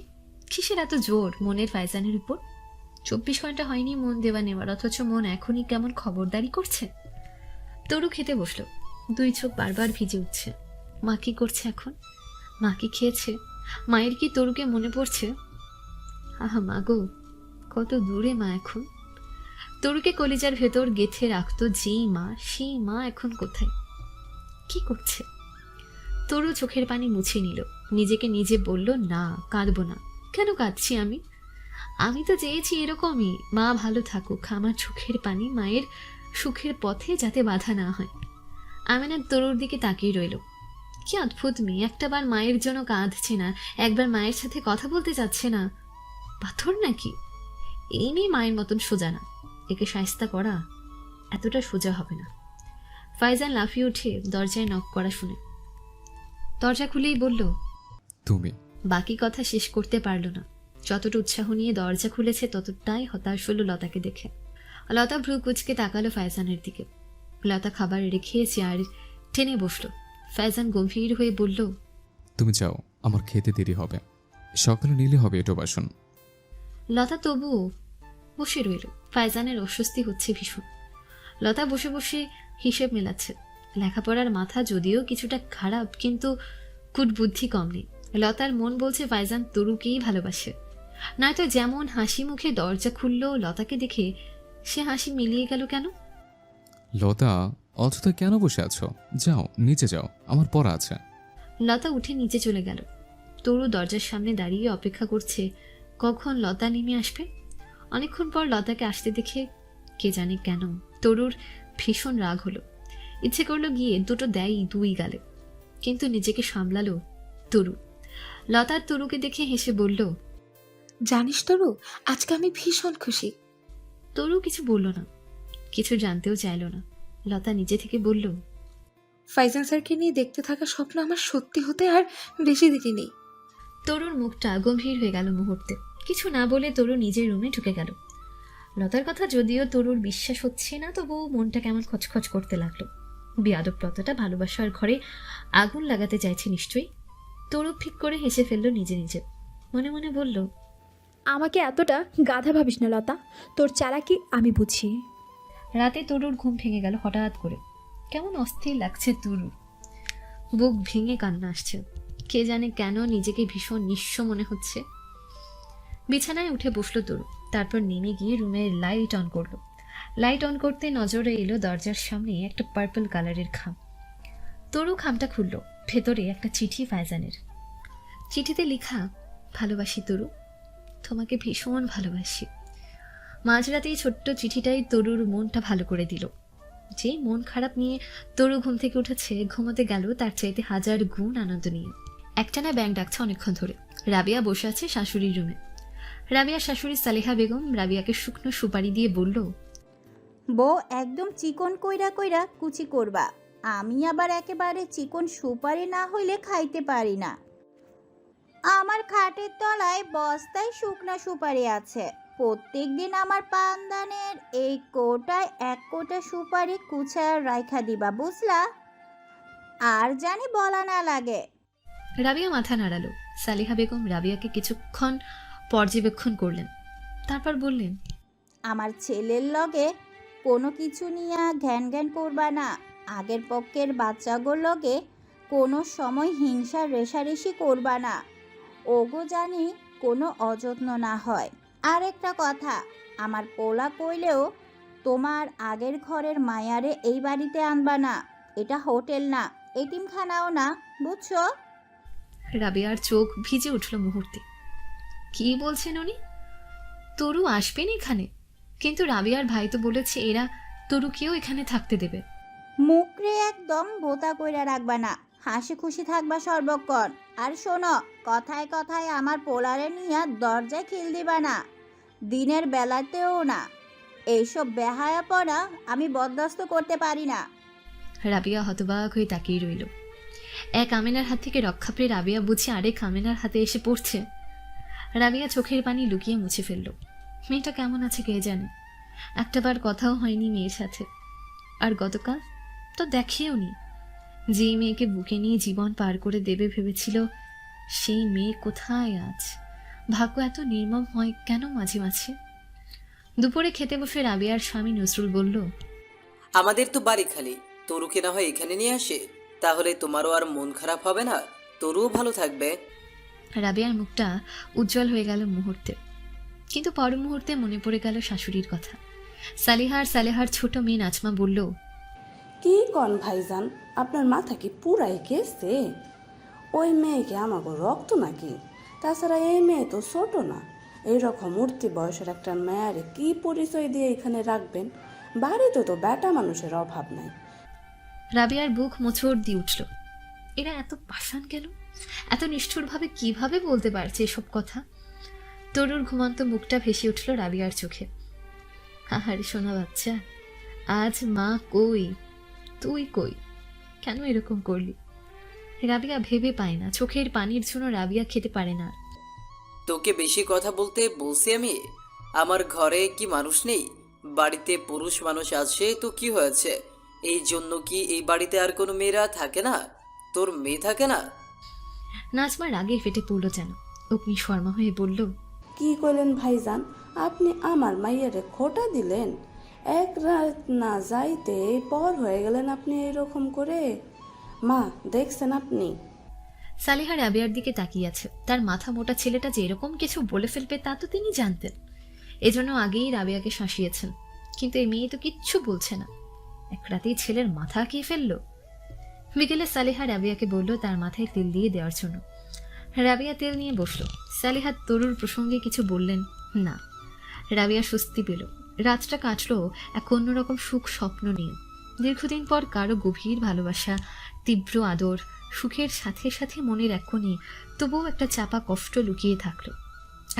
কিসের এত জোর মনের ফাইজানের উপর? 24 ঘন্টা হয়নি মন দেওয়া নেওয়ার, অথচ মন এখনই কেমন খবরদারি করছে। তরু খেতে বসলো। 2 চোখ বারবার ভিজে উঠছে। মা কি করছে এখন? মা কি খেয়েছে? মায়ের কি তরুকে মনে পড়ছে? আহা মা গো, কত দূরে মা এখন। তরুকে কলিজার ভেতর গেঁথে রাখতো যেই মা, সেই মা এখন কোথায়, কি করছে? তরু চোখের পানি মুছে নিল, নিজেকে নিজে বলল, না কাঁদবো না। কেন কাঁদছি আমি? আমি তো চেয়েছি এরকমই, মা ভালো থাকুক, আমার চোখের পানি মায়ের সুখের পথে যাতে বাধা না হয়। আমিনা তরুর দিকে তাকিয়ে রইল। কি অদ্ভুত মেয়ে, একটাবার মায়ের জন্য কাঁদছে না, একবার মায়ের সাথে কথা বলতে চাচ্ছে না। পাথর নাকি? এই মেয়ে মায়ের মতন সোজা না, একে শায়েস্তা করা এতটা সোজা হবে না। ফাইজান লাফিয়ে উঠে দরজায় নক করা শুনে দরজা খুলেই বলল, তুমি। বাকি কথা শেষ করতে পারল না। যতটা উৎসাহ নিয়ে দরজা খুলেছে ততটাই হতাশ হলো লতাকে দেখে। লতা ভ্রু কুচকে তাকালো ফাইজানের দিকে। লতা খাবার রেখে চেয়ার টেনে বসলো। ফাইজান গম্ভীর হয়ে বলল, তুমি যাও, আমার খেতে দেরি হবে, সকালে নিলে হবে এটো বাসন। লতা তবুও বসে রইল। ফাইজানের অস্বস্তি হচ্ছে ভীষণ। লতা বসে বসে হিসেব মেলাচ্ছে। লেখাপড়ার মাথা যদিও কিছুটা খারাপ, কিন্তু কুটবুদ্ধি কম নেই। লতার মন বলছে ফাইজান তরুকেই ভালোবাসে, নয়তো যেমন হাসি মুখে দরজা খুলল লতাকে দেখে, সে হাসি মিলিয়ে গেল কেন? লতা, অযথা কেন বসে আছো? যাও, নিচে যাও, আমার পড়া আছে। লতা উঠে নিচে চলে গেল। তরু দরজার সামনে দাঁড়িয়ে অপেক্ষা করছে কখন লতা নেমে আসবে। অনেকক্ষণ পর লতাকে আসতে দেখে কে জানে কেন তরুর ভীষণ রাগ হলো। ইচ্ছে করলো গিয়ে দুটো দেয় দুই গালে, কিন্তু নিজেকে সামলালো তরু। লতার তরুকে দেখে হেসে বলল, জানিস তরু, আজকে আমি ভীষণ খুশি। তরু কিছু বলল না, কিছু জানতেও চাইল না। লতা নিজে থেকে বলল, ফাইজান স্যারকে নিয়ে দেখতে থাকা স্বপ্ন আমার সত্যি হতে আর বেশি দেরি নেই। তরুর মুখটা গম্ভীর হয়ে গেল মুহূর্তে। কিছু না বলে তরু নিজের রুমে ঢুকে গেল। লতার কথা যদিও তরুর বিশ্বাস হচ্ছে না, তবুও মনটা কেমন খচখচ করতে লাগলো। বেয়াদব লতাটা ভালোবাসার ঘরে আগুন লাগাতে চাইছে নিশ্চয়ই। তরু ঠিক করে হেসে ফেললো নিজে নিজে। মনে মনে বলল, আমাকে এতটা গাধা ভাবিস না লতা, তোর চালাকি আমি বুঝি। রাতে তরুর ঘুম ভেঙে গেল হঠাৎ করে। কেমন অস্থির লাগছে তরুর, বুক ভেঙে কান্না আসছে। কে জানে কেন নিজেকে ভীষণ নিঃস্ব মনে হচ্ছে। বিছানায় উঠে বসলো তরু, তারপর নেমে গিয়ে রুমের লাইট অন করলো। লাইট অন করতে নজরে এলো দরজার সামনে একটা পার্পল কালারের খাম। তরু খামটা খুলল, ভেতরে একটা চিঠি ফাইজানের। চিঠিতে লেখা, ভালোবাসি তরু, তোমাকে ভীষণ ভালোবাসি। মাঝরাতে এই ছোট্ট চিঠিটাই তরুর মনটা ভালো করে দিল। যে মন খারাপ নিয়ে তরু ঘুম থেকে উঠেছে, ঘুমোতে গেল তার চাইতে 1000 গুণ আনন্দ নিয়ে। একটানা ব্যাঙ ডাকছে অনেকক্ষণ ধরে। রাবিয়া বসে আছে শাশুড়ির রুমে। রাবিয়ার শাশুড়ি সালেহা বেগম রাবিয়াকে শুকনো সুপারি দিয়ে বলল, বউ একদম চিকন কইরা কইরা কুচি করবা। আমি আবার একেবারে চিকন সুপারি না হইলে খাইতে পারি না। আমার খাটের তলায় বস্তায় শুকনা সুপারি আছে। প্রত্যেক দিন আমার পানদানের এই কোটায় এক কোটা সুপারি কুচায় রাইখা দিবা, বুঝলা? আর জানি বলা না লাগে। রাবিয়া মাথা নাড়ালো। সালেহা বেগম রাবিয়াকে কিছুক্ষণ পর্যবেক্ষণ করলেন, তারপর বললেন, আমার ছেলের লগে কোনো কিছু নিয়ে ঘ্যান ঘ্যান করবা না। আগের পক্ষের বাচ্চাগুলোর লগে কোনো সময় হিংসা রেষারেষি করবা না। ওগো জানি কোনো অযত্ন না হয়। আর একটা কথা, আমার পোলা কইলেও তোমার আগের ঘরের মায়ারে এই বাড়িতে আনবা না। এটা হোটেল না, এতিমখানাও না, বুঝছো? রাবিয়ার চোখ ভিজে উঠল মুহূর্তে। কি বলছেন উনি? তরু আসবেন এখানে? কিন্তু রাবিয়ার ভাই তো বলেছে এরা তরুকেও এখানে থাকতে দেবে। মুখরে একদম বোতা কইরা রাখবা না, হাসি খুশি থাকবা সর্বক্ষণ। আর শোনো, কথায় কথায় আমার পোলারে নিয়ে দরজায় খিল দিবা না, দিনের বেলাতেও না। এইসব বেহায়াপনা আমি বরদাস্ত করতে পারি না। রাবিয়া হতবাক হয়ে তাকিয়ে রইল। এক আমিনার হাত থেকে রক্ষা পেয়ে রাবিয়া বুঝি আরেক আমিনার হাতে এসে পড়ছে। রাবিয়া চোখের পানি লুকিয়ে মুছে ফেলল। মেয়েটা কেমন আছে কে জানে, একটাবার কথাও হয়নি মেয়ের সাথে। আর গতকাল তো দেখেও নি। যে মেয়েকে বুকে নিয়ে জীবন পার করে দেবে ভেবেছিল, সেই মেয়ে কোথায় আজ? ভাগ্য এত নির্মম হয় কেন মাঝে মাঝে? দুপুরে খেতে বসে রাবিয়ার স্বামী নজরুল বলল, আমাদের তো বাড়ি খালি, তরুকে না হয় এখানে নিয়ে আসে, তাহলে তোমারও আর মন খারাপ হবে না, তরুও ভালো থাকবে। রাবিয়ার মুখটা উজ্জ্বল হয়ে গেল মুহূর্তে, কিন্তু পর মুহূর্তে মনে পড়ে গেল শাশুড়ির কথা। সালেহার ছোট মেয়ে নাজমা বলল, কি কন ভাইজান, আপনার মাথা কি পুরাই গেছে? ওই মেয়েকে আমাকে রক্ত নাকি? তাছাড়া এই মেয়ে তো ছোট না। এইরকম উঠতি বয়সের একটা মেয়ারে কি পরিচয় দিয়ে এখানে রাখবেন? বাড়িতে তো বেটা মানুষের অভাব নাই। রাবিয়ার বুক মোচড় দিয়ে উঠল। এরা এত পাষাণ কেন? এত নিষ্ঠুরভাবে কিভাবে বলতে পারছে এসব কথা? তরুর ঘুমন্ত মুখটা ভেসে উঠল রাবিয়ার চোখে। আহারে সোনা বাচ্চা, আজ মা কই, তুই কই, কেন এরকম করলি? রাবিয়া ভেবে পায় না, চোখের পানির জন্য রাবিয়া খেতে পারে না। তোকে বেশি কথা বলতে বলছি আমি? আমার ঘরে কি মানুষ নেই? বাড়িতে পুরুষ মানুষ আছে তো কি হয়েছে? এই জন্য কি এই বাড়িতে আর কোনো মেয়েরা থাকে না? তোর মেয়ে থাকে না? নাজমা রাগে ফেটে পড়ল যেন। অগ্নি শর্মা হয়ে বলল, কি করলেন ভাইজান? আপনি আমার মাইয়ারে খোটা দিলেন। এক রাত না যাইতে পর হয়ে গেলেন আপনি এইরকম করে। মা দেখছেন আপনি? সালেহা রাবিয়ার দিকে তাকিয়ে আছে। তার মাথা মোটা ছেলেটা যে এরকম কিছু বলে ফেলবে তা তো তিনি জানতেন। এজন্য আগেই রাবিয়াকে শাসিয়েছেন। কিন্তু এই মেয়ে তো কিচ্ছু বলছে না, এক রাতেই ছেলের মাথা খেয়ে ফেললো। বিকেলে সালেহা রাবিয়াকে বলল তার মাথায় তেল দিয়ে দেওয়ার জন্য। রাবিয়া তেল নিয়ে বসলো। সালেহা তরুর প্রসঙ্গে কিছু বললেন না। রাবিয়া স্বস্তি পেল। রাতটা কাটলো এক অন্যরকম সুখ স্বপ্ন নিয়ে। দীর্ঘদিন পর কারো গভীর ভালোবাসা, তীব্র আদর, সুখের সাথে সাথে মনের এক কোণে তবুও একটা চাপা কষ্ট লুকিয়ে থাকলো।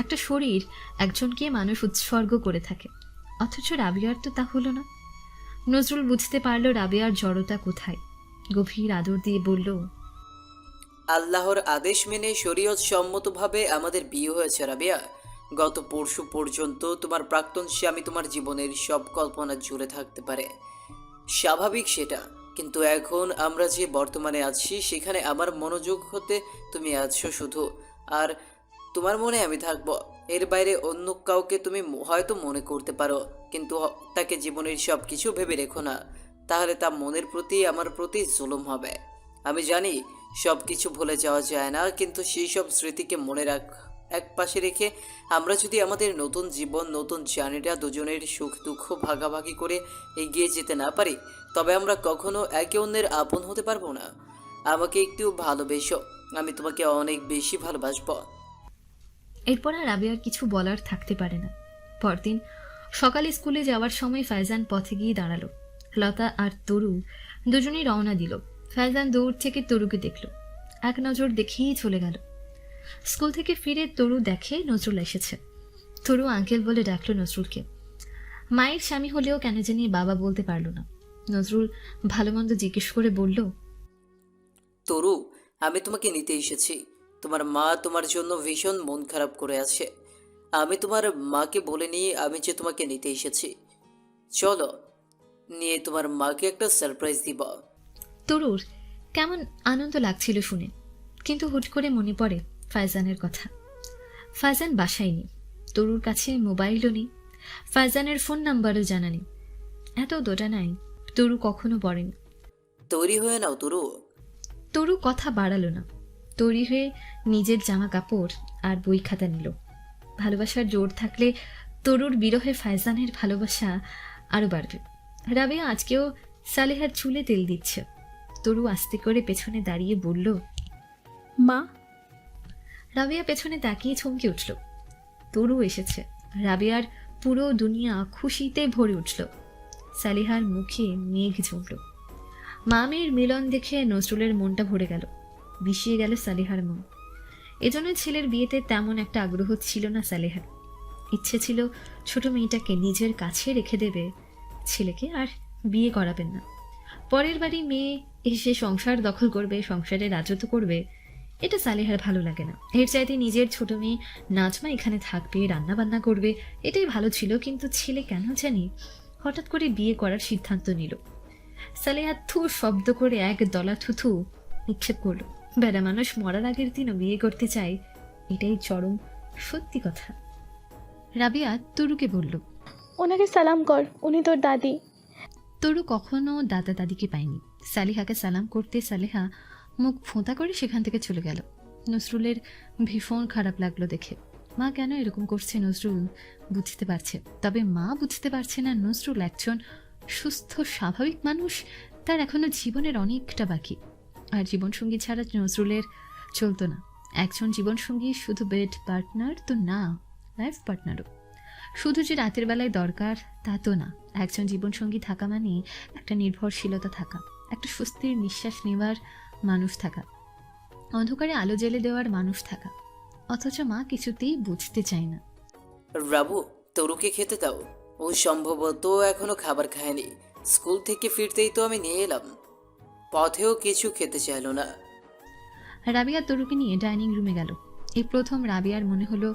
একটা শরীর একজনকে মানুষ উৎসর্গ করে থাকে, অথচ রাবিয়ার তো তা হলো না। নজরুল বুঝতে পারল রাবিয়ার জড়তা কোথায়। গভীর আদর দিয়ে বলল, আল্লাহর আদেশ মেনে শরীয়ত সম্মতভাবে আমাদের বিয়ে হয়েছে রাবিয়া। গত পরশু পর্যন্ত তোমার প্রাক্তন স্বামী তোমার জীবনের সব কল্পনা জুড়ে থাকতে পারে, স্বাভাবিক সেটা। কিন্তু এখন আমরা যে বর্তমানে আছি সেখানে আমার মনোযোগ হতে তুমি আছো শুধু, আর তোমার মনে আমি থাকবো। এর বাইরে অন্য কাউকে তুমি হয়তো মনে করতে পারো, কিন্তু তাকে জীবনের সব কিছু ভেবে রেখো না, তাহলে তা মনের প্রতি আমার প্রতি জুলুম হবে। আমি জানি সব কিছু ভুলে যাওয়া যায় না, কিন্তু সেই সব স্মৃতিকে মনে এক পাশে রেখে আমরা যদি আমাদের নতুন জীবন, নতুন জার্নিটা দুজনের সুখ দুঃখ ভাগাভাগি করে এগিয়ে যেতে না পারি, তবে আমরা কখনো একে অন্যের আপন হতে পারবো না। আমাকে একটু ভালোবেসো, আমি তোমাকে অনেক বেশি ভালোবাসবো। এরপর আর রাবিয়ার কিছু বলার থাকতে পারে না। পরদিন সকালে স্কুলে যাওয়ার সময় ফায়জান পথে গিয়ে দাঁড়ালো। লতা আর তরু দুজনেই রওনা দিল। ফায়জান দূর থেকে তরুকে দেখল, এক নজর দেখেই চলে গেল। স্কুল থেকে ফিরে তরু দেখে নজরুল এসেছে। তরু আঙ্কেল বলে ডাকলো নজরুলকে। মায়ের স্বামী হলেও কেন জানি বাবা বলতে পারল না। নজরুল ভালো মন্দ জিজ্ঞেস করে বলল, তরু, আমি তোমাকে নিতে এসেছি। তোমার মা তোমার জন্য ভীষণ মন খারাপ করে আছে। আমি তোমার মাকে বলে নিয়ে আমি যে তোমাকে নিতে এসেছি। চলো, নিয়ে তোমার মাকে একটা সারপ্রাইজ দিব। তরুর কেমন আনন্দ লাগছিল শুনে, কিন্তু হুট করে মনে পড়ে ফায়জানের কথা। ফায়জান বাসায় নেই, তরুর কাছে মোবাইলও নেই, ফায়জানের ফোন নাম্বারও জানা নেই। এত দোটানায় তরু কখনো পড়েনি। তৈরি হয়ে নাও তরু। তরু কথা বাড়ালো না। তৈরি হয়ে নিজের জামা কাপড় আর বই খাতা নিল। ভালোবাসার জোর থাকলে তরুর বিরহে ফায়জানের ভালোবাসা আরো বাড়বে। রাবিয়া আজকেও সালেহার চুলে তেল দিচ্ছে। তরু আস্তে করে পেছনে দাঁড়িয়ে বলল, মা। রাবিয়া পেছনে তাকিয়ে চমকে উঠল। তরু এসেছে। রাবিয়ার পুরো দুনিয়া খুশিতে ভরে উঠল। সালেহার মুখে মেঘ জমল। মা মেয়ের মিলন দেখে নজরুলের মনটা ভরে গেল, বিষিয়ে গেল সালেহার মন। এজন্য ছেলের বিয়েতে তেমন একটা আগ্রহ ছিল না সালেহার। ইচ্ছে ছিল ছোট মেয়েটাকে নিজের কাছে রেখে দেবে, ছেলেকে আর বিয়ে করাবেন না। পরের বাড়ি মেয়ে এসে সংসার দখল করবে, সংসারে রাজত্ব করবে, এটা সালেহার ভালো লাগে না। এর চাইতে নিজের ছোট মেয়ে নাজমা এখানে থাকবে, রান্না বান্না করবে, এটাই ভালো ছিল। কিন্তু ছেলে কেন জানি হঠাৎ করে বিয়ে করার সিদ্ধান্ত নিল। সালেহা থু শব্দ করে এক দলা থুথু নিক্ষেপ করলো। বেড়া মানুষ মরার আগের দিনও বিয়ে করতে চায়, এটাই চরম সত্যি কথা। রাবিয়া তরুকে বলল, ওনাকে সালাম কর, উনি তোর দাদি। তরু কখনো দাদা দাদিকে পায়নি। সালেহাকে সালাম করতে সালেহা মুখ ফোঁতা করে সেখান থেকে চলে গেল। নজরুলের ভীষণ খারাপ লাগলো দেখে। মা কেন এরকম করছে নজরুল বুঝতে পারছে, তবে মা বুঝতে পারছে না নজরুল একজন সুস্থ স্বাভাবিক মানুষ, তার এখনো জীবনের অনেকটা বাকি। আর জীবনসঙ্গী ছাড়া নজরুলের চলতো না। একজন জীবনসঙ্গী শুধু বেড পার্টনার তো না, লাইফ পার্টনারও। শুধু যে রাতের বেলায় দরকার তা তো না। একজন জীবনসঙ্গী থাকা মানে একটা নির্ভরশীলতা থাকা, একটা স্বস্তির নিঃশ্বাস নেওয়ার মানুষ থাকা, অন্ধকারে আলো জ্বেলে দেওয়ার মানুষ থাকা। অথচ মা কিছুতেই বুঝতে চায় না। রাবু, তরুকে খেতে দাও। ও সম্ভবত এখনো খাবার খায়নি। স্কুল থেকে ফিরতেই তো আমি নিয়ে এলাম। পথেও কিছু খেতে চাইলো না। রাবিয়া তরুকে নিয়ে ডাইনিং রুমে গেল। এই প্রথম রাবিয়ার মনে হলো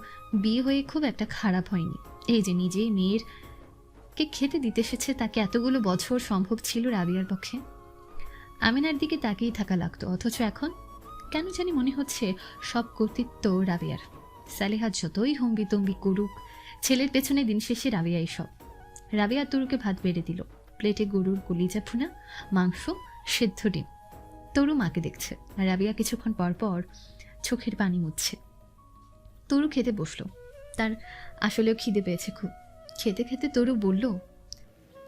বিয়ে হয়ে খুব একটা খারাপ হয়নি। এই যে নিজেই মেয়েরকে খেতে দিতে এসেছে, তাকে এতগুলো বছর সম্ভব ছিল রাবিয়ার পক্ষে? আমিনার দিকে তাকিয়ে থাকা লাগতো, অথচ এখন কেন জানি মনে হচ্ছে সব কর্তৃত্ব রাবিয়ার। সালেহা যতই হম্বিতম্বি করুক, ছেলের পেছনে দিন শেষে রাবিয়াই সব। রাবিয়া তরুকে ভাত বেড়ে দিল, প্লেটে গরুর কলিজা ভুনা, মাংস, সেদ্ধ ডিম। তরু মাকে দেখছে, আর রাবিয়া কিছুক্ষণ পর পর চোখের পানি মুছছে। তরু খেতে বসলো। তার আসলেও খিদে পেয়েছে খুব। খেতে খেতে তরু বলল,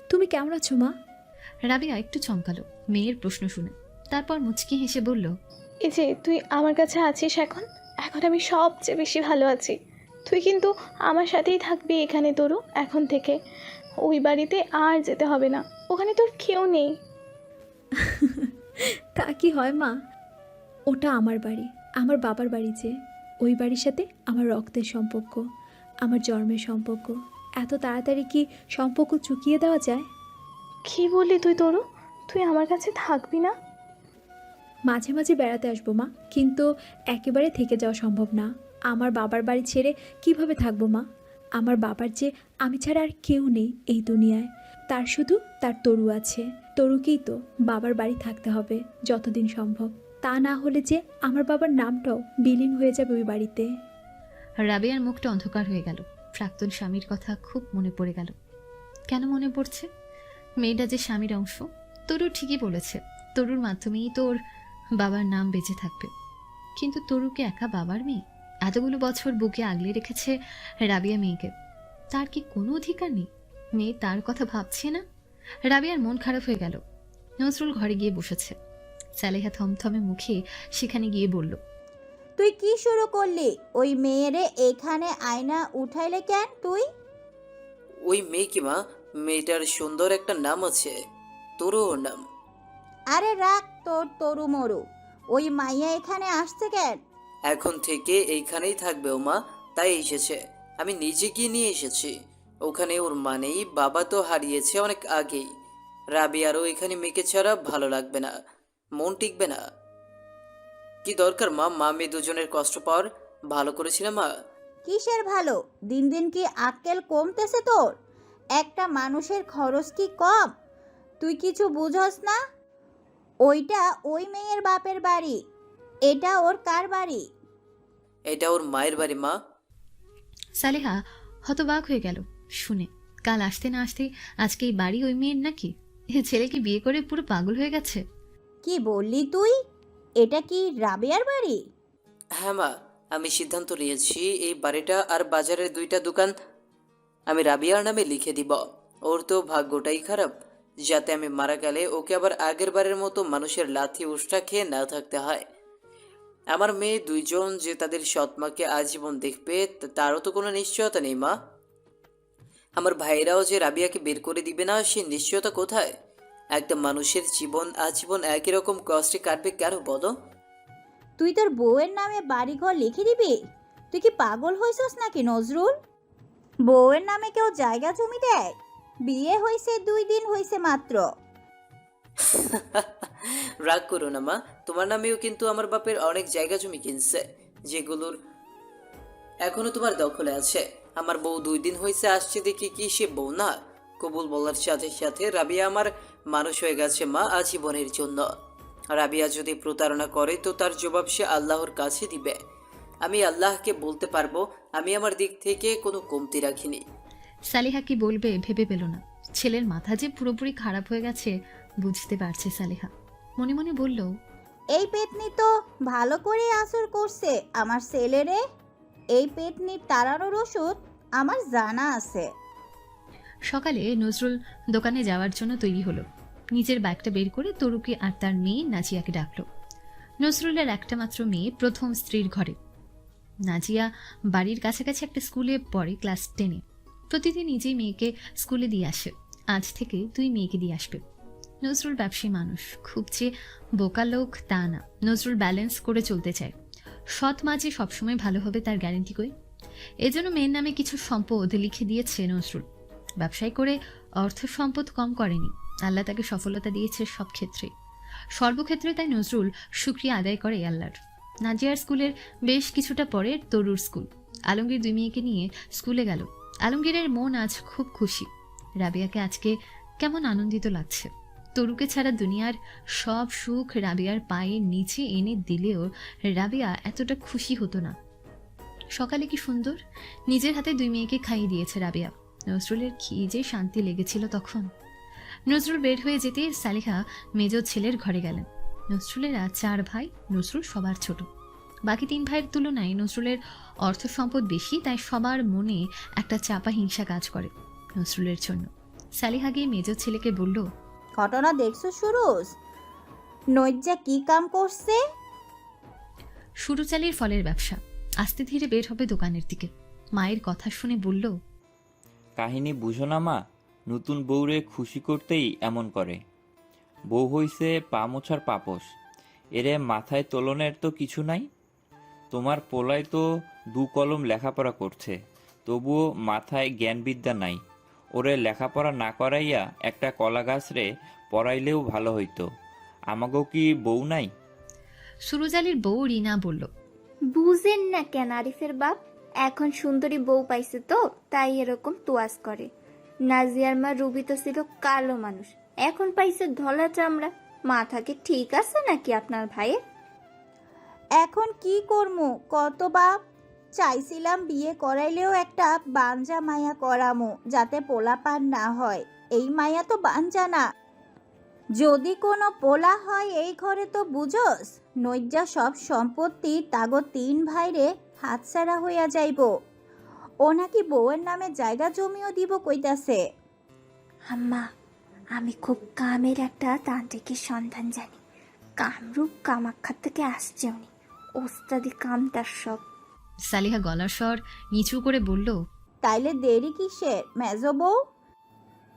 তুমি কেমন আছো মা? রাবিয়া একটু চমকালো মেয়ের প্রশ্ন শুনে, তারপর মুচকি হেসে বলল, এই যে তুই আমার কাছে আছিস এখন, এখন আমি সবচেয়ে বেশি ভালো আছি। তুই কিন্তু আমার সাথেই থাকবি এখানে তরু, এখন থেকে। ওই বাড়িতে আর যেতে হবে না, ওখানে তোর কেউ নেই। তা কি হয় মা? ওটা আমার বাড়ি, আমার বাবার বাড়ি যে। ওই বাড়ির সাথে আমার রক্তের সম্পর্ক, আমার জন্মের সম্পর্ক। এত তাড়াতাড়ি কি সম্পর্ক চুকিয়ে দেওয়া যায়? কি বললি তুই তরু? তুই আমার কাছে থাকবি না? মাঝে মাঝে বেড়াতে আসবো মা, কিন্তু একেবারে থেকে যাওয়া সম্ভব না। আমার বাবার বাড়ি ছেড়ে কিভাবে থাকবো মা? আমার বাবার যে আমি ছাড়া আর কেউ নেই এই দুনিয়ায়। তার শুধু তার তরু আছে। তরুকেই তো বাবার বাড়ি থাকতে হবে যতদিন সম্ভব। তা না হলে যে আমার বাবার নামটাও বিলীন হয়ে যাবে ওই বাড়িতে। রাবিয়ার মুখটা অন্ধকার হয়ে গেল। প্রাক্তন স্বামীর কথা খুব মনে পড়ে গেল। কেন মনে পড়ছে? মেয়েটা যে স্বামীর অংশ। তরু ঠিকই বলেছে, তরুর মাধ্যমেই তোর বাবার নাম বেঁচে থাকবে। কিন্তু তরুকে একা বাবার মেয়ে? এতগুলো বছর বুকে আগলে রেখেছে রাবিয়া মেয়েকে, তার কি কোনো অধিকার নেই? মেয়ে তার কথা ভাবছে না? রাবিয়ার মন খারাপ হয়ে গেল। নজরুল ঘরে গিয়ে বসেছে। সালেহা থমথমে মুখে সেখানে গিয়ে বলল, তুই কি শুরু করলি? ওই মেয়েরে এখানে আয়না উঠাইলে কেন তুই? ওই মেয়ে কি মা? মেয়েটার সুন্দর একটা নাম আছে, তরু ওর নাম। আরে রাখ তোর তরু মরু। ওই মাইয়া এখানে আসছে কেন? এখন থেকে এইখানেই থাকবে ও মা, তাই এসেছে। আমি নিজে গিয়ে নিয়ে এসেছি। ওখানে ওর মানেই, বাবা তো হারিয়েছে অনেক আগেই। রাবিয়ারও এখানে মেয়েকে ছাড়া ভালো লাগবে না, মন টিকবে না। কি দরকার মা, মা মেয়ে দুজনের কষ্ট পাওয়ার? ভালো করেছিলাম মা। কিসের ভালো? দিন দিন কি আক্কেল কমতেছে তোর? একটা মানুষের খরচ কি কম? তুই কিছু বুঝস না? ওইটা ওই মেয়ের বাপের বাড়ি, এটা ওর কার বাড়ি? এটা ওর মায়ের বাড়ি মা। সালেহা হতবাক হয়ে গেল শুনে। কাল আসতে না আসতে আজকে এই বাড়ি ওই মেয়ের নাকি? এ ছেলে কি বিয়ে করে পুরো পাগল হয়ে গেছে? কি বললি তুই? এটা কি রাবেয়ার বাড়ি? হ্যাঁ মা, আমি সিদ্ধান্ত নিয়েছি এই বাড়িটা আর বাজারের 2টা দোকান আমি রাবিয়ার নামে লিখে দিব। ওর তো ভাগ্যটাই খারাপ, যাতে আমি মারা গেলে ওকে আবার আগের বারের মতো মানুষের লাথি উষ্টা খেয়ে না থাকতে হয়। আমার মেয়ে 2জন যে তাদের সৎমাকে আজীবন দেখবে তারও তো কোনো নিশ্চয়তা নেই মা। আমার ভাইরাও যে রাবিয়াকে বের করে দিবে না সে নিশ্চয়তা কোথায়? একটা মানুষের জীবন আজীবন একই রকম কষ্টে কাটবে কেন বলো? তুই তোর বউয়ের নামে বাড়িঘর লিখে দিবি? তুই কি পাগল হয়েছিস নাকি নজরুল? বউয়ের নামে কেউ জায়গা জমি দেয়? বিয়ে হয়েছে 2 দিন হয়েছে মাত্র। রাগ করো না মা, তোমার নামেও কিন্তু আমার বাপের অনেক জায়গা জমি কিনছে, যেগুলোর এখনো তোমার দখলে আছে। আমার বউ 2 দিন হয়েছে আসছে দেখি কি সে বউ না? কবুল বলার সাথে সাথে রাবিয়া আমার মানুষ হয়ে গেছে মা আজীবনের জন্য। রাবিয়া যদি প্রতারণা করে তো তার জবাব সে আল্লাহর কাছে দিবে। আমি আল্লাহকে বলতে পারবো আমি আমার দিক থেকে কোনো কমতি রাখিনি। সালেহা কি বলবে ভেবে পেল না। ছেলের মাথা যে পুরোপুরি খারাপ হয়ে গেছে বুঝতে পারছে সালেহা। মনে মনে বলল, এই পেতনি তো ভালো করে আসর করছে আমার ছেলেরে। এই পেটনির তাড়ানোর ওষুধ আমার জানা আছে। সকালে নজরুল দোকানে যাওয়ার জন্য তৈরি হলো। নিজের ব্যাগটা বের করে তরুকে আর তার মেয়ে নাজিয়াকে ডাকলো। নজরুলের একটা মাত্র মেয়ে, প্রথম স্ত্রীর ঘরে। নাজিয়া বাড়ির কাছাকাছি একটা স্কুলে পড়ে, ক্লাস 10-এ। প্রতিদিন নিজেই মেয়েকে স্কুলে দিয়ে আসে। আজ থেকে 2 মেয়েকে দিয়ে আসবে। নজরুল ব্যবসায়ী মানুষ, খুব যে বোকা লোক তা না। নজরুল ব্যালেন্স করে চলতে চায়। সৎ মাঝে সবসময় ভালো হবে তার গ্যারেন্টি কই। এজন্য মেয়ের নামে কিছু সম্পদ লিখে দিয়েছে নজরুল। ব্যবসায় করে অর্থ সম্পদ কম করেনি। আল্লাহ তাকে সফলতা দিয়েছে সব ক্ষেত্রে, সর্বক্ষেত্রে। তাই নজরুল শুকরিয়া আদায় করে আল্লাহর। নাজিয়ার স্কুলের বেশ কিছুটা পরে তরুর স্কুল। আলমগীর 2 মেয়েকে নিয়ে স্কুলে গেল। আলমগীরের মন আজ খুব খুশি। রাবিয়াকে আজকে কেমন আনন্দিত লাগছে। তরুকে ছাড়া দুনিয়ার সব সুখ রাবিয়ার পায়ের নিচে এনে দিলেও রাবিয়া এতটা খুশি হতো না। সকালে কি সুন্দর নিজের হাতে 2 মেয়েকে খাইয়ে দিয়েছে রাবিয়া। নজরুলের কি যে শান্তি লেগেছিল তখন। নজরুল বের হয়ে যেতে সালিহা মেজ ছেলের ঘরে গেলেন। নজরুলেরা 4 ভাই, নজরুল সবার ছোট। বাকি 3 ভাইয়ের তুলনায় নজরুলের অর্থ সম্পদ বেশি, তাই সবার মনে একটা চাপা হিংসা কাজ করে নজরুলের জন্য। সালিহা গিয়ে মেজ ছেলেকে বলল, ঘটনা দেখছো সুরুজ? নৈজা কি কাম করছে? সুরুচালির ফলের ব্যবসা। আস্তে ধীরে বের হবে দোকানের দিকে। মায়ের কথা শুনে বলল, কাহিনী বুঝো না মা, নতুন বউরে খুশি করতেই এমন করে। বউ হইছে পা মোছার পাপস, এরে মাথায় তোলনের তো কিছু নাই। তোমার পোলায় তো 2 কলম লেখাপড়া করছে, তবুও মাথায় জ্ঞানবিদ্যা নাই। ওরে লেখাপড়া না করাইয়া একটা কলা গাছ রে পড়াইলেও ভালো হইতো। আমাকেও কি বউ নাই? সুরুজালির বউ রিনা বলল, বুঝেন না কেন আরিফের বাপ? এখন সুন্দরী বউ পাইছে তো তাই এরকম তোয়াজ করে। নাজিয়ার মা রুবি তো ছিল কালো মানুষ, এখন পাইছে ধলা চামড়া। মাথাকে ঠিক আছে নাকি আপনার ভাইয়ের? এখন কি করমু কত বাপ? চাইছিলাম বিয়ে করাইলেও একটা বাঞ্জা মায়া করামু, যাতে পোলাপান না হয়। এই মায়া তো বাঞ্জা না। যদি কোনো পোলা হয় এই ঘরে তো বুঝোস, নৈজা সব সম্পত্তি তাগো 3 ভাইরে হাতছাড়া হইয়া যাইব। ও নাকি বউয়ের নামে জায়গা জমিও দিব কইতাছে। আম্মা, আমি খুব কামের একটা তান্ত্রিকের সন্ধান জানি। কামরূপ কামাখ্যার থেকে আসছে উনি, ওস্তাদি কামটার সব। সালিহা গলার স্বর নিচু করে বলল, তাইলে দেরি কিসের মেজো বউ?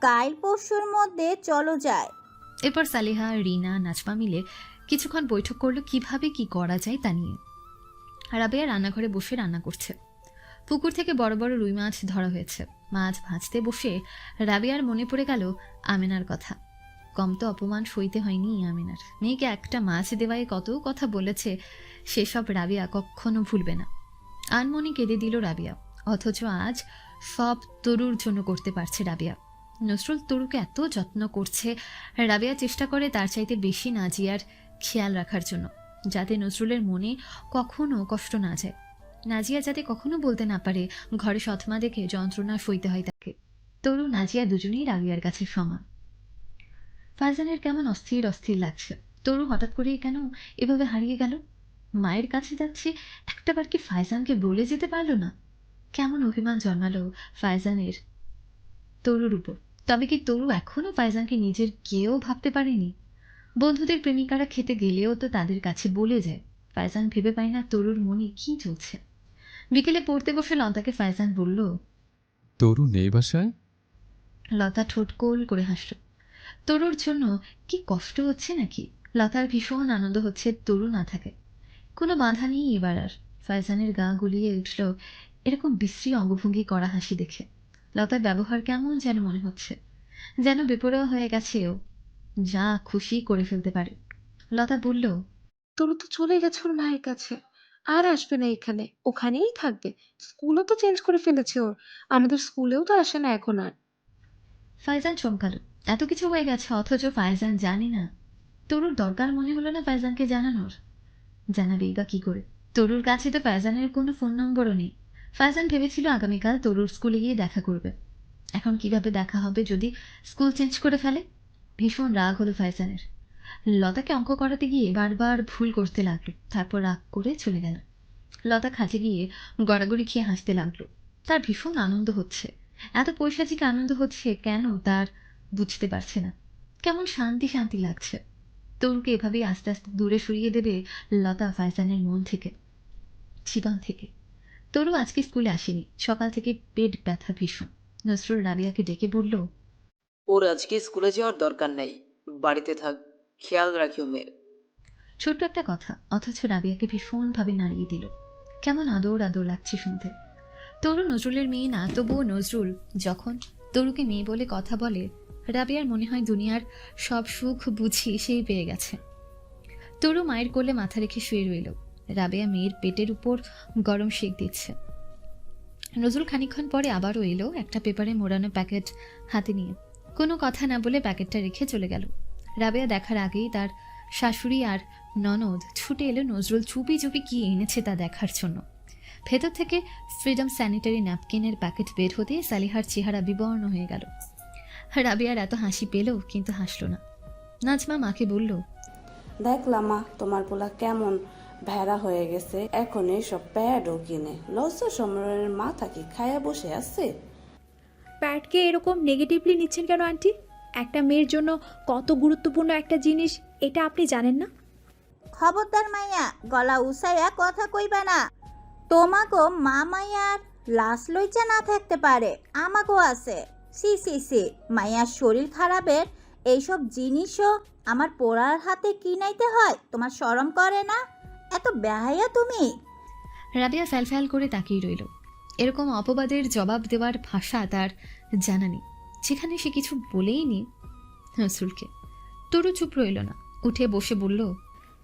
কাল পরশুর মধ্যে চলো যায়। এরপর সালিহা, রিনা, নাজমা মিলে কিছুক্ষণ বৈঠক করলো কিভাবে কি করা যায় তা নিয়ে। রাবেয়া রান্নাঘরে বসে রান্না করছে। পুকুর থেকে বড় বড় রুই মাছ ধরা হয়েছে। মাছ ভাজতে বসে রাবেয়ার মনে পড়ে গেল আমেনার কথা। কম তো অপমান সইতে হয়নি আমেনার। মেয়েকে একটা মাছ দেওয়ায় কত কথা বলেছে, সেসব রাবেয়া কখনো ভুলবে না। আনমনে কেঁদে দিল রাবেয়া। অথচ আজ সব তরুর জন্য করতে পারছে রাবেয়া। নজরুল তরুকে এত যত্ন করছে, রাবেয়া চেষ্টা করে তার চাইতে বেশি নাজিয়ার খেয়াল রাখার জন্য, যাতে নজরুলের মনে কখনো কষ্ট না যায়। নাজিয়া যাতে কখনো বলতে না পারে ঘরে সৎমা দেখে যন্ত্রণা সইতে হয় তাকে। তরু নাজিয়া দুজনেই রাবিয়ার কাছে সমান। ফারজানের কেমন অস্থির অস্থির লাগছে। তরু হঠাৎ করেই কেন এভাবে হারিয়ে গেল? মায়ের কাছে যাচ্ছে, একটাবার কি ফাইজানকে বলে যেতে পারলো না? কেমন অভিমান জন্মালো ফাইজানের তরুর উপর। তবে কি তরু এখনো ফাইজানকে নিজের কেউ ভাবতে পারেনি? বন্ধুদের প্রেমিকারা খেতে গেলেও তো তাদের কাছে বলে যায়। ফাইজান ভেবে পায় না তরুর মনে কি চলছে। বিকেলে পড়তে বসে লতাকে ফাইজান বলল, তরু নেই বাসায়? লতা ঠোঁট কোল করে হাসল। তরুর জন্য কি কষ্ট হচ্ছে নাকি? লতার ভীষণ আনন্দ হচ্ছে তরু না থাকে। কোনো বাধা নেই এবার আর। ফাইজানের গা গুলিয়ে উঠল এরকম বিশ্রী অঙ্গভঙ্গি করা হাসি দেখে। লতার ব্যবহার কেমন যেন মনে হচ্ছে, যেন বেপরোয়া হয়ে গেছে ও, যা খুশি করে ফেলতে পারে। লতা বলল, তোরা তো চলে গেছে ওর মায়ের কাছে, আর আসবে না এখানে, ওখানেই থাকবে। স্কুলও তো চেঞ্জ করে ফেলেছে ওর, আমাদের স্কুলেও তো আসে না এখন আর। ফাইজান চমকালো। এত কিছু হয়ে গেছে অথচ ফাইজান জানে না। তরুর দরকার মনে হলো না ফাইজানকে জানানোর। জানাবেই বা কি করে? তরুর কাছে তো ফাইজানের কোনো ফোন নম্বরও নেই। ফাইজান ভেবেছিল আগামীকাল তরুর স্কুলে গিয়ে দেখা করবে। এখন কিভাবে দেখা হবে যদি স্কুল চেঞ্জ করে ফেলে? ভীষণ রাগ হলো ফাইজানের। লতাকে অঙ্ক করাতে গিয়ে বারবার ভুল করতে লাগলো, তারপর রাগ করে চলে গেল। লতা খাটে গিয়ে গড়াগড়ি খেয়ে হাসতে লাগলো। তার ভীষণ আনন্দ হচ্ছে। এত পৈশাচিক আনন্দ হচ্ছে কেন তার বুঝতে পারছে না। কেমন শান্তি শান্তি লাগছে। তরুকে এভাবেই আস্তে আস্তে দূরে সরিয়ে দেবে লতা ফাইজানের মন থেকে, জীবন থেকে। তরু আজকে স্কুলে আসেনি। সকাল থেকে পেট ব্যথা ভীষণ। নজরুল রাবিয়াকে ডেকে বলল, ওর আজকে স্কুলে যাওয়ার দরকার নেই, বাড়িতে থাক, খেয়াল রাখিও মেয়ের। ছোট্ট একটা কথা, অথচ রাবিয়াকে ভীষণভাবে নাড়িয়ে দিল। কেমন আদর আদর লাগছে শুনতে। তরু নজরুলের মেয়ে না, তবুও নজরুল যখন তরুকে মেয়ে বলে কথা বলে, রাবিয়ার মনে হয় দুনিয়ার সব সুখ বুঝি সেই পেয়ে গেছে। তরু মায়ের কোলে মাথা রেখে শুয়ে রইল। রাবিয়া মেয়ের পেটের উপর গরম সেক দিচ্ছে। নজরুল খানিকক্ষণ পরে আবারও এলো, একটা পেপারে মোড়ানো প্যাকেট হাতে নিয়ে। কোনো কথা না বলে প্যাকেটটা রেখে চলে গেল। রাবিয়া দেখার আগেই তার শাশুড়ি আর ননদ ছুটে এলো নজরুল চুপি চুপি কি এনেছে তা দেখার জন্য। ভেতর থেকে ফ্রিডম স্যানিটারি ন্যাপকিনের প্যাকেট বের হতে সালিহার চেহারা বিবর্ণ হয়ে গেল। রাবিয়ার এত হাসি পেল, কিন্তু হাসল না। নাজমা মাকে বলল, দেখলাম মা, তোমার পোলা কেমন ভেড়া হয়ে গেছে, এখন এইসব প্যাডও কিনে। লজ্জা সমরের মাথা কি খায়া বসে আছে? প্যাটকে এরকম নেগেটিভলি নিচ্ছেন কেন আন্টি? একটা মেয়ের জন্য কত গুরুত্বপূর্ণ একটা জিনিস এটা আপনি জানেন না? খবরদার মাইয়া, গলা উসাইয়া কথা কইবা না। তোমাগো মা মাইয়ার লাশ লইচা না থাকতে পারে, আমাগো আছে। সি সি সি, মাইয়ার শরীর খারাপের এইসব জিনিসও আমার পোড়ার হাতে কিনাইতে হয়। তোমার শরম করে না? এত বেহায়া তুমি। রাবিয়া ফ্যাল করে তাকিয়ে রইল। এরকম অপবাদের জবাব দেওয়ার ভাষা তার জানা নেই, যেখানে সে কিছু বলেই নি নজরুলকে। তরু চুপ রইল না, উঠে বসে বলল,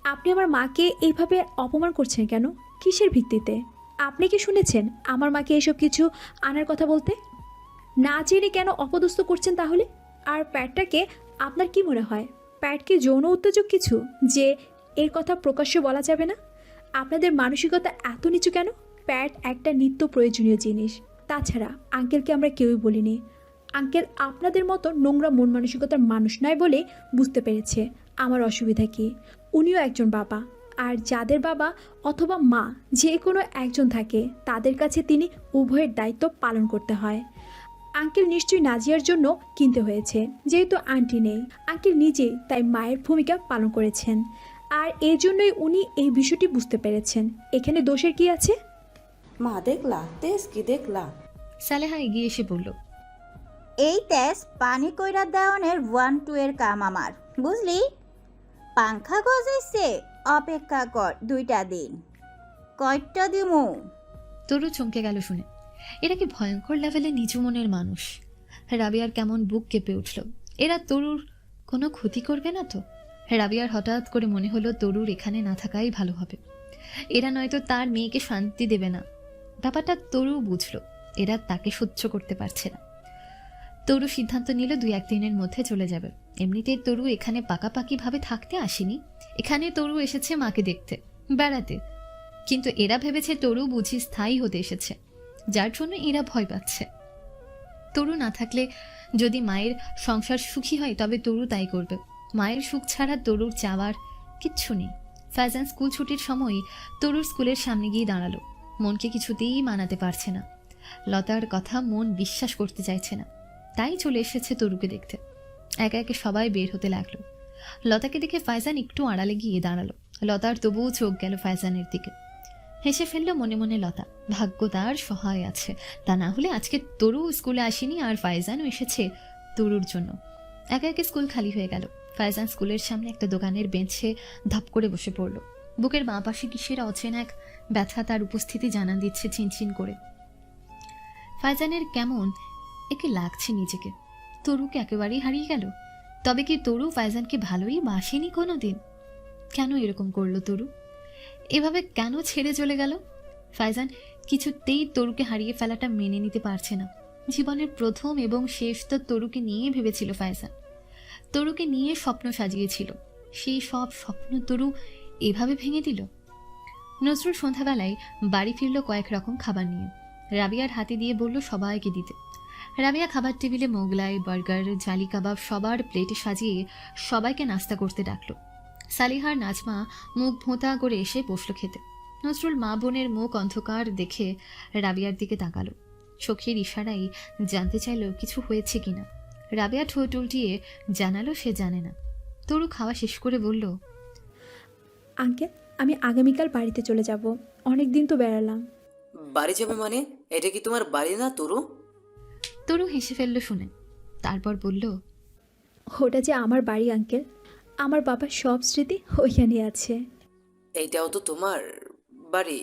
আপনি আমার মাকে এইভাবে অপমান করছেন কেন? কিসের ভিত্তিতে? আপনি কি শুনেছেন আমার মাকে এসব কিছু আনার কথা বলতে? না জেনে কেন অপদস্থ করছেন তাহলে? আর প্যাটটাকে আপনার কি মনে হয় প্যাট কি যৌন উত্তেজক কিছু যে এর কথা প্রকাশ্যে বলা যাবে না? আপনাদের মানসিকতা এত নিচু কেন? প্যাট একটা নিত্য প্রয়োজনীয় জিনিস। তাছাড়া আঙ্কেলকে আমরা কেউই বলিনি। আঙ্কেল আপনাদের মতো নোংরা মন মানসিকতার মানুষ নয় বলে বুঝতে পেরেছে আমার অসুবিধা কী। উনিও একজন বাবা, আর যাদের বাবা অথবা মা যে কোনো একজন থাকে তাদের কাছে তিনি উভয়ের দায়িত্ব পালন করতে হয়। আঙ্কেল নিশ্চয়ই নাজিয়ার জন্য কিনতে হয়েছে, যেহেতু আন্টি নেই। আঙ্কেল নিজেই তাই মায়ের ভূমিকা পালন করেছেন, আর এই জন্যই উনি এই বিষয়টি বুঝতে পেরেছেন। এখানে দোষের কি আছে? মা দেখলা তেজ কি দেখলা? সালেহা এগিয়ে এসে বলল, এই তেজ পানি কইরা দেওয়ানের 1-2 এর কাম আমার, বুঝলি? পাংখা গজাইছে, অপেক্ষা কর 2টা দিন। কয়টা দিমু? তরু চমকে গেল শুনে। এরা কি ভয়ঙ্কর লেভেলে নিচু মনের মানুষ। রাবিয়ার কেমন বুক কেঁপে উঠল। এরা তরুর কোনো ক্ষতি করবে না তো? রাবিয়ার হঠাৎ করে মনে হলো তরুর এখানে না থাকাই ভালো হবে। এরা নয়তো তার মেয়েকে শান্তি দেবে না। ব্যাপারটা তরু বুঝলো, এরা তাকে সহ্য করতে পারছে না। তরু সিদ্ধান্ত নিল 2-1 দিনের মধ্যে চলে যাবে। এমনিতেই তরু এখানে পাকাপাকিভাবে থাকতে আসেনি। এখানে তরু এসেছে মাকে দেখতে, বেড়াতে। কিন্তু এরা ভেবেছে তরু বুঝি স্থায়ী হতে এসেছে, যার জন্য এরা ভয় পাচ্ছে। তরু না থাকলে যদি মায়ের সংসার সুখী হয় তবে তরু তাই করবে। মায়ের সুখ ছাড়া তরুর চাওয়ার কিচ্ছু নেই। ফাইজান স্কুল ছুটির সময় তরুর স্কুলের সামনে গিয়ে দাঁড়ালো। মনকে কিছুতেই মানাতে পারছে না। লতার কথা মন বিশ্বাস করতে চাইছে না, তাই চলে এসেছে তরুকে দেখতে। একে একে সবাই বের হতে লাগলো। লতাকে দেখে ফাইজান একটু আড়ালে গিয়ে দাঁড়ালো। লতার তবুও চোখ গেল ফাইজানের দিকে। হেসে ফেললো মনে মনে লতা। ভাগ্য তার সহায় আছে, তা না হলে আজকে তরু স্কুলে আসেনি আর ফাইজানও এসেছে তরুর জন্য। একে একে স্কুল খালি হয়ে গেল। ফাইজান স্কুলের সামনে একটা দোকানের বেঞ্চে ধপ করে বসে পড়ল। বুকের বাঁ পাশে কিসের অচেনা এক ব্যথা তার উপস্থিতি জানান দিচ্ছে চিনচিন করে। ফাইজানের কেমন একে লাগছে নিজেকে। তরুকে একেবারেই হারিয়ে গেল। তবে কি তরু ফাইজানকে ভালোই বাসেনি কোনো দিন? কেন এরকম করলো তরু? এভাবে কেন ছেড়ে চলে গেল? ফাইজান কিছুতেই তরুকে হারিয়ে ফেলাটা মেনে নিতে পারছে না। জীবনের প্রথম এবং শেষ তো তরুকে নিয়ে ভেবেছিল ফাইজান। তরুকে নিয়ে স্বপ্ন সাজিয়েছিল। সেই সব স্বপ্ন তরু এভাবে ভেঙে দিল। নজরুল সন্ধ্যাবেলায় বাড়ি ফিরল কয়েক রকম খাবার নিয়ে। রাবিয়ার হাতে দিয়ে বলল সবাইকে দিতে। রাবিয়া খাবার টেবিলে মোগলাই, বার্গার, জালি কাবাব সবার প্লেটে সাজিয়ে সবাইকে নাস্তা করতে ডাকলো। সালিহার নাজমা মুখ ভোঁতা করে এসে বসলো খেতে। নজরুল মা বোনের মুখ অন্ধকার দেখে রাবিয়ার দিকে তাকালো। চোখের ইশারায় জানতে চাইল কিছু হয়েছে কিনা। রাবিয়া ঠোঁট উল্টিয়ে জানালো সে জানে না। তরু খাওয়া শেষ করে বলল, আঙ্কেল, আমি আগামীকাল বাড়িতে চলে যাব। অনেক দিন তো বেড়ালাম। বাড়ি যাবে মানে? এটা কি তোমার বাড়ি না তরু? তরু হেসে ফেলল শুনে, তারপর বলল, ওটা যে আমার বাড়ি আঙ্কেল। আমার বাবার সব স্মৃতি ওইখানে আছে। এইটাও তো তোমার বাড়ি?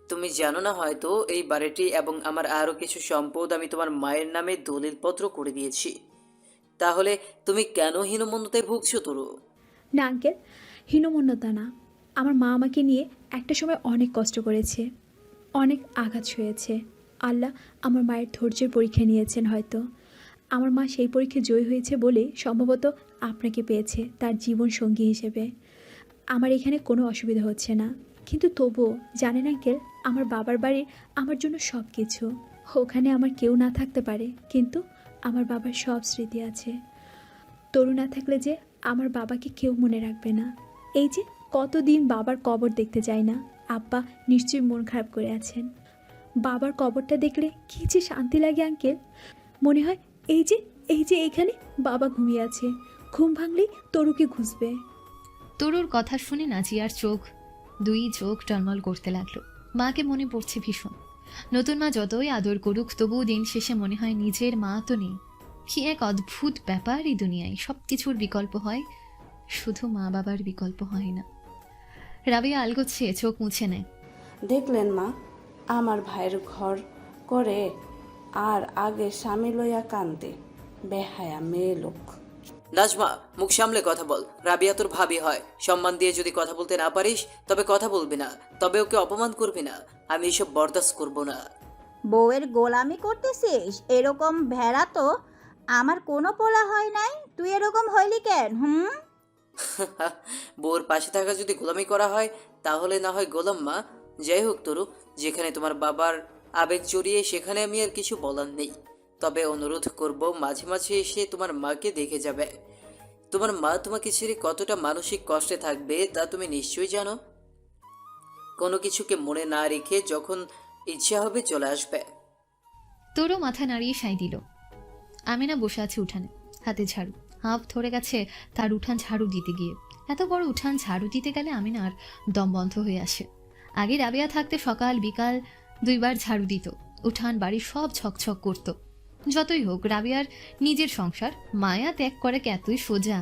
তুমি জানো না হয়তো এই বাড়িটি এবং আমার আরো কিছু সম্পদ আমি তোমার মায়ের নামে দলিলপত্র করে দিয়েছি। তাহলে তুমি কেন হীনমন্যতায় ভুগছো তরু? না আঙ্কেল, হীনমন্যতা না। আমার মা আমাকে নিয়ে একটা সময় অনেক কষ্ট করেছে, অনেক আঘাত সয়েছে। আল্লাহ আমার মায়ের ধৈর্যের পরীক্ষা নিয়েছেন হয়তো। আমার মা সেই পরীক্ষায় জয়ী হয়েছে বলে সম্ভবত আপনাকে পেয়েছে তার জীবন সঙ্গী হিসেবে। আমার এখানে কোনো অসুবিধা হচ্ছে না। কিন্তু তবুও জানেন আঙ্কেল, আমার বাবার বাড়ির আমার জন্য সব কিছু। ওখানে আমার কেউ না থাকতে পারে, কিন্তু আমার বাবার সব স্মৃতি আছে। তরু না থাকলে যে আমার বাবাকে কেউ মনে রাখবে না। এই যে কতদিন বাবার কবর দেখতে যাই না। আব্বা নিশ্চয়ই মন খারাপ করে আছেন। বাবার কবরটা দেখলে কী যে শান্তি লাগে আঙ্কেল। মনে হয় এই যে এইখানে বাবা ঘুমিয়ে আছে। ঘুম ভাঙলেই তরুকে ঘুষবে। তরুর কথা শুনে নাজিয়ার দুই চোখ টলমল করতে লাগলো। মাকে মনে পড়ছে ভীষণ। নতুন মা যতই আদর করুক, তবুও দিন শেষে মনে হয় নিজের মা তো নেই। কি এক অদ্ভুত ব্যাপার এই দুনিয়ায়। সব কিছুর বিকল্প হয়, শুধু মা বাবার বিকল্প হয় না। রাবিয়া আলগোছে চোখ মুছে নেয়। দেখলেন মা, আমার ভাইয়ের ঘর করে আর আগে স্বামী লইয়া কান্দে। বেহায়া মেয়ে লোক। নাজমা, মুখ সামলে কথা বল। রাবিয়া তোর ভাবি হয়। সম্মান দিয়ে যদি কথা বলতে না পারিস তবে কথা বলবি না, তবে ওকে অপমান করবি না। আমি এসব বরদাস্ত করব না। বউয়ের গোলামি করতেছিস? এরকম ভেড়া তো আমার কোনো পোলা হয় নাই। তুই এরকম হইলি কেন? বউর পাশে থাকা যদি গোলামি করা হয় তাহলে না হয় গোলাম মা। যাই হোক তরু, যেখানে তোমার বাবার আবেগ জড়িয়ে সেখানে আমি আর কিছু বলার নেই। তবে অনুরোধ করব মাঝে মাঝে এসে তোমার মাকে দেখে যাবে। তোমার মা তোমাকে ছেড়ে কতটা মানসিক কষ্টে থাকবে তা তুমি নিশ্চয়ই জানো। কোনো কিছুকে মনে না রেখে যখন ইচ্ছা হবে চলে আসবে। তরু মাথা নাড়িয়ে সাই দিল। আমিনা বসে আছে উঠানে, হাতে ঝাড়ু। হাঁফ ধরে গেছে তার উঠান ঝাড়ু দিতে গিয়ে। এত বড় উঠান ঝাড়ু দিতে গেলে আমিনার দম বন্ধ হয়ে আসে। আগে রাবিয়া থাকতে সকাল বিকাল 2 বার ঝাড়ু দিত। উঠান বাড়ি সব ছকছক করত। যতই হোক রাবিয়ার নিজের সংসার, মায়া ত্যাগ করে এতই সোজা।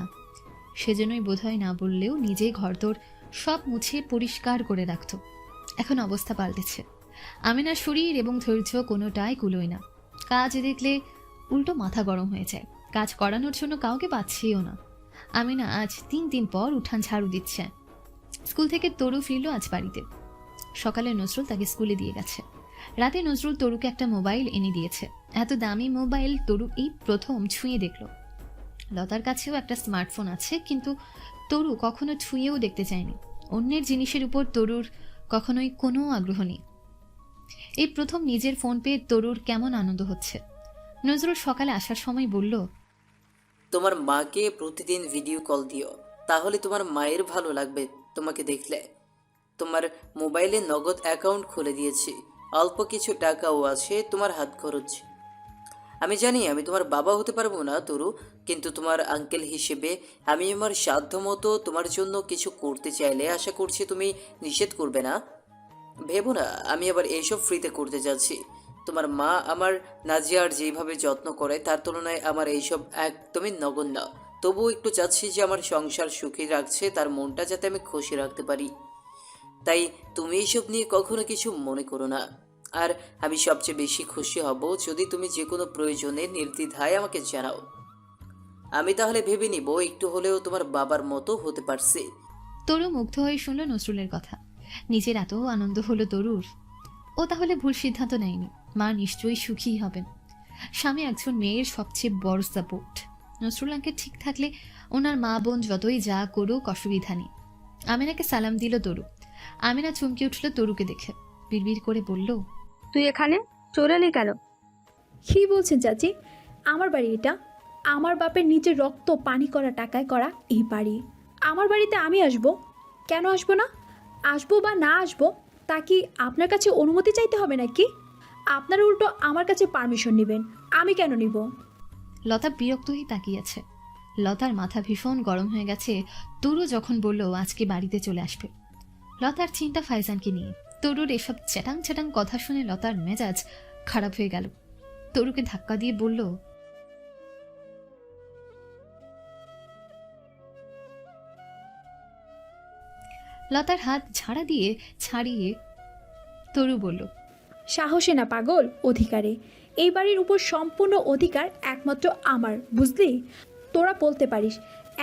সেজন্যই বোধহয় না বললেও নিজে ঘরদোর সব মুছে পরিষ্কার করে রাখত। এখন অবস্থা পাল্টেছে। আমিনার শরীর এবং ধৈর্য কোনোটাই কুলোয় না। কাজ দেখলে উল্টো মাথা গরম হয়ে যায়। কাজ করানোর জন্য কাউকে পাচ্ছিও না। আমিনা আজ 3 দিন পর উঠান ঝাড়ু দিচ্ছে। স্কুল থেকে তরু ফিরল আজ বাড়িতে। সকালে নজরুল তাকে স্কুলে দিয়ে গেছে। রাতে নজরুল তরুকে একটা মোবাইল এনে দিয়েছে। এত দামি মোবাইল তরু এই প্রথম ছুঁয়ে দেখল। লতার কাছেও একটা স্মার্টফোন আছে, কিন্তু তরু কখনো ছুঁয়েও দেখতে চায়নি। অন্যের জিনিসের উপর তরুর কখনোই কোনো আগ্রহ নেই। এই প্রথম নিজের ফোন পেয়ে তরুর কেমন আনন্দ হচ্ছে। নজরুল সকালে আসার সময় বলল, তোমার মাকে প্রতিদিন ভিডিও কল দিও, তাহলে তোমার মায়ের ভালো লাগবে তোমাকে দেখলে। তোমার মোবাইলে নগদ অ্যাকাউন্ট খুলে দিয়েছি, অল্প কিছু টাকাও আছে তোমার হাত খরচ। আমি জানি আমি তোমার বাবা হতে পারবো না তরু, কিন্তু তোমার আঙ্কেল হিসেবে আমি আমার সাধ্যমতো তোমার জন্য কিছু করতে চাইলে আশা করছি তুমি নিষেধ করবে না। ভেবো না আমি আবার এইসব ফ্রিতে করতে যাচ্ছি। তোমার মা আমার নাজিয়ার যেভাবে যত্ন করে তার তুলনায় আমার এইসব একদমই নগণ্য। তবুও একটু চাচ্ছি যে আমার সংসার সুখী রাখছে তার মনটা যাতে আমি খুশি রাখতে পারি। তাই তুমি এইসব নিয়ে কখনো কিছু মনে করো না। আর আমি সবচেয়ে বেশি খুশি হব যদি তুমি যে কোনো প্রয়োজনে নির্দ্বিধায় আমাকে জানাও। আমি তাহলে ভেবে নিব একটু হলেও তোমার বাবার মতো হতে পারছি। তরু মুগ্ধ হয়ে শুনল নজরুলের কথা। নিজের এত আনন্দ হলো তরুর। ও তাহলে ভুল সিদ্ধান্ত নেয়নি। মা নিশ্চয়ই সুখী হবেন। স্বামী একজন মেয়ের সবচেয়ে বড় সাপোর্ট। নজরুল আঙ্কেল ঠিক থাকলে ওনার মা বোন যতই যা করুক অসুবিধা নেই। আমিনাকে সালাম দিল তরু। আমিনা চমকে উঠল তরুকে দেখে, বিড়বিড় করে বলল, তুই এখানে চলে এলি কেন? কী বলছেন চাচি? আমার বাড়ি এটা। আমার বাপের নিজের রক্ত পানি করা টাকায় করা এই বাড়ি। আমার বাড়িতে আমি আসব? কেন আসবো না? আসবো বা না আসবো তা কি আপনার কাছে অনুমতি চাইতে হবে নাকি? আপনারা উল্টো আমার কাছে পারমিশন নেবেন, আমি কেন নিব? লতা বিরক্ত হয়ে তাকিয়ে আছে। লতার মাথা ভীষণ গরম হয়ে গেছে তরু যখন বলল আজকে বাড়িতে চলে আসবে। লতার চিন্তা ফাইজানকে নিয়ে। তরুর এসব চ্যাটাং চ্যাটাং কথা শুনে লতার মেজাজ খারাপ হয়ে গেল। তরুকে ধাক্কা দিয়ে বলল, লতার হাত ঝাড়া দিয়ে ছাড়িয়ে তরু বলল, সাহসে না পাগল, অধিকারে। এই বাড়ির উপর সম্পূর্ণ অধিকার একমাত্র আমার, বুঝলি? তোরা বলতে পারিস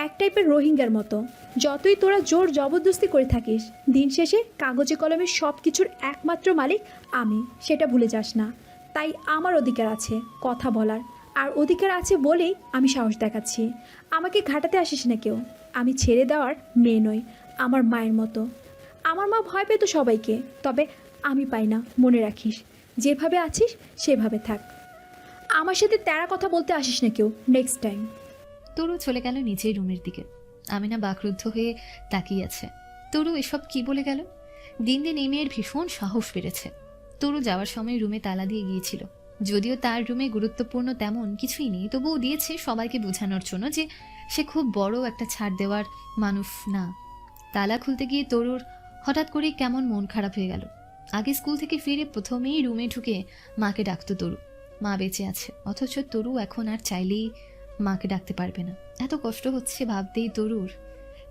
এক টাইপের রোহিঙ্গার মতো। যতই তোরা জোর জবরদস্তি করে থাকিস, দিন শেষে কাগজে কলমে সব কিছুর একমাত্র মালিক আমি, সেটা ভুলে যাস না। তাই আমার অধিকার আছে কথা বলার, আর অধিকার আছে বলেই আমি সাহস দেখাচ্ছি। আমাকে ঘাটাতে আসিস না কেউ। আমি ছেড়ে দেওয়ার মেয়ে নই, আমার মায়ের মতো। আমার মা ভয় পেত সবাইকে, তবে আমি পাই না, মনে রাখিস। যেভাবে আছিস সেভাবে থাক। আমার সাথে তেরা কথা বলতে আসিস না কেউ, নেক্সট টাইম। তরু চলে গেল নিজের রুমের দিকে। আমিনা বাকরুদ্ধ হয়ে তাকিয়ে আছে। তরু এসব কি বলে গেল? দিন দিন এই মেয়ের ভীষণ সাহস বেড়েছে। তরু যাওয়ার সময় রুমে তালা দিয়ে গিয়েছিল। যদিও তার রুমে গুরুত্বপূর্ণ তেমন কিছুই নেই, তবুও দিয়েছে সবাইকে বোঝানোর জন্য যে সে খুব বড় একটা ছাড় দেওয়ার মানুষ না। তালা খুলতে গিয়ে তরুর হঠাৎ করেই কেমন মন খারাপ হয়ে গেল। আগে স্কুল থেকে ফিরে প্রথমেই রুমে ঢুকে মাকে ডাকতো তরু। মা বেঁচে আছে, অথচ তরু এখন আর চাইলেই মাকে ডাকতে পারবে না। এত কষ্ট হচ্ছে ভাবতেই তরুর।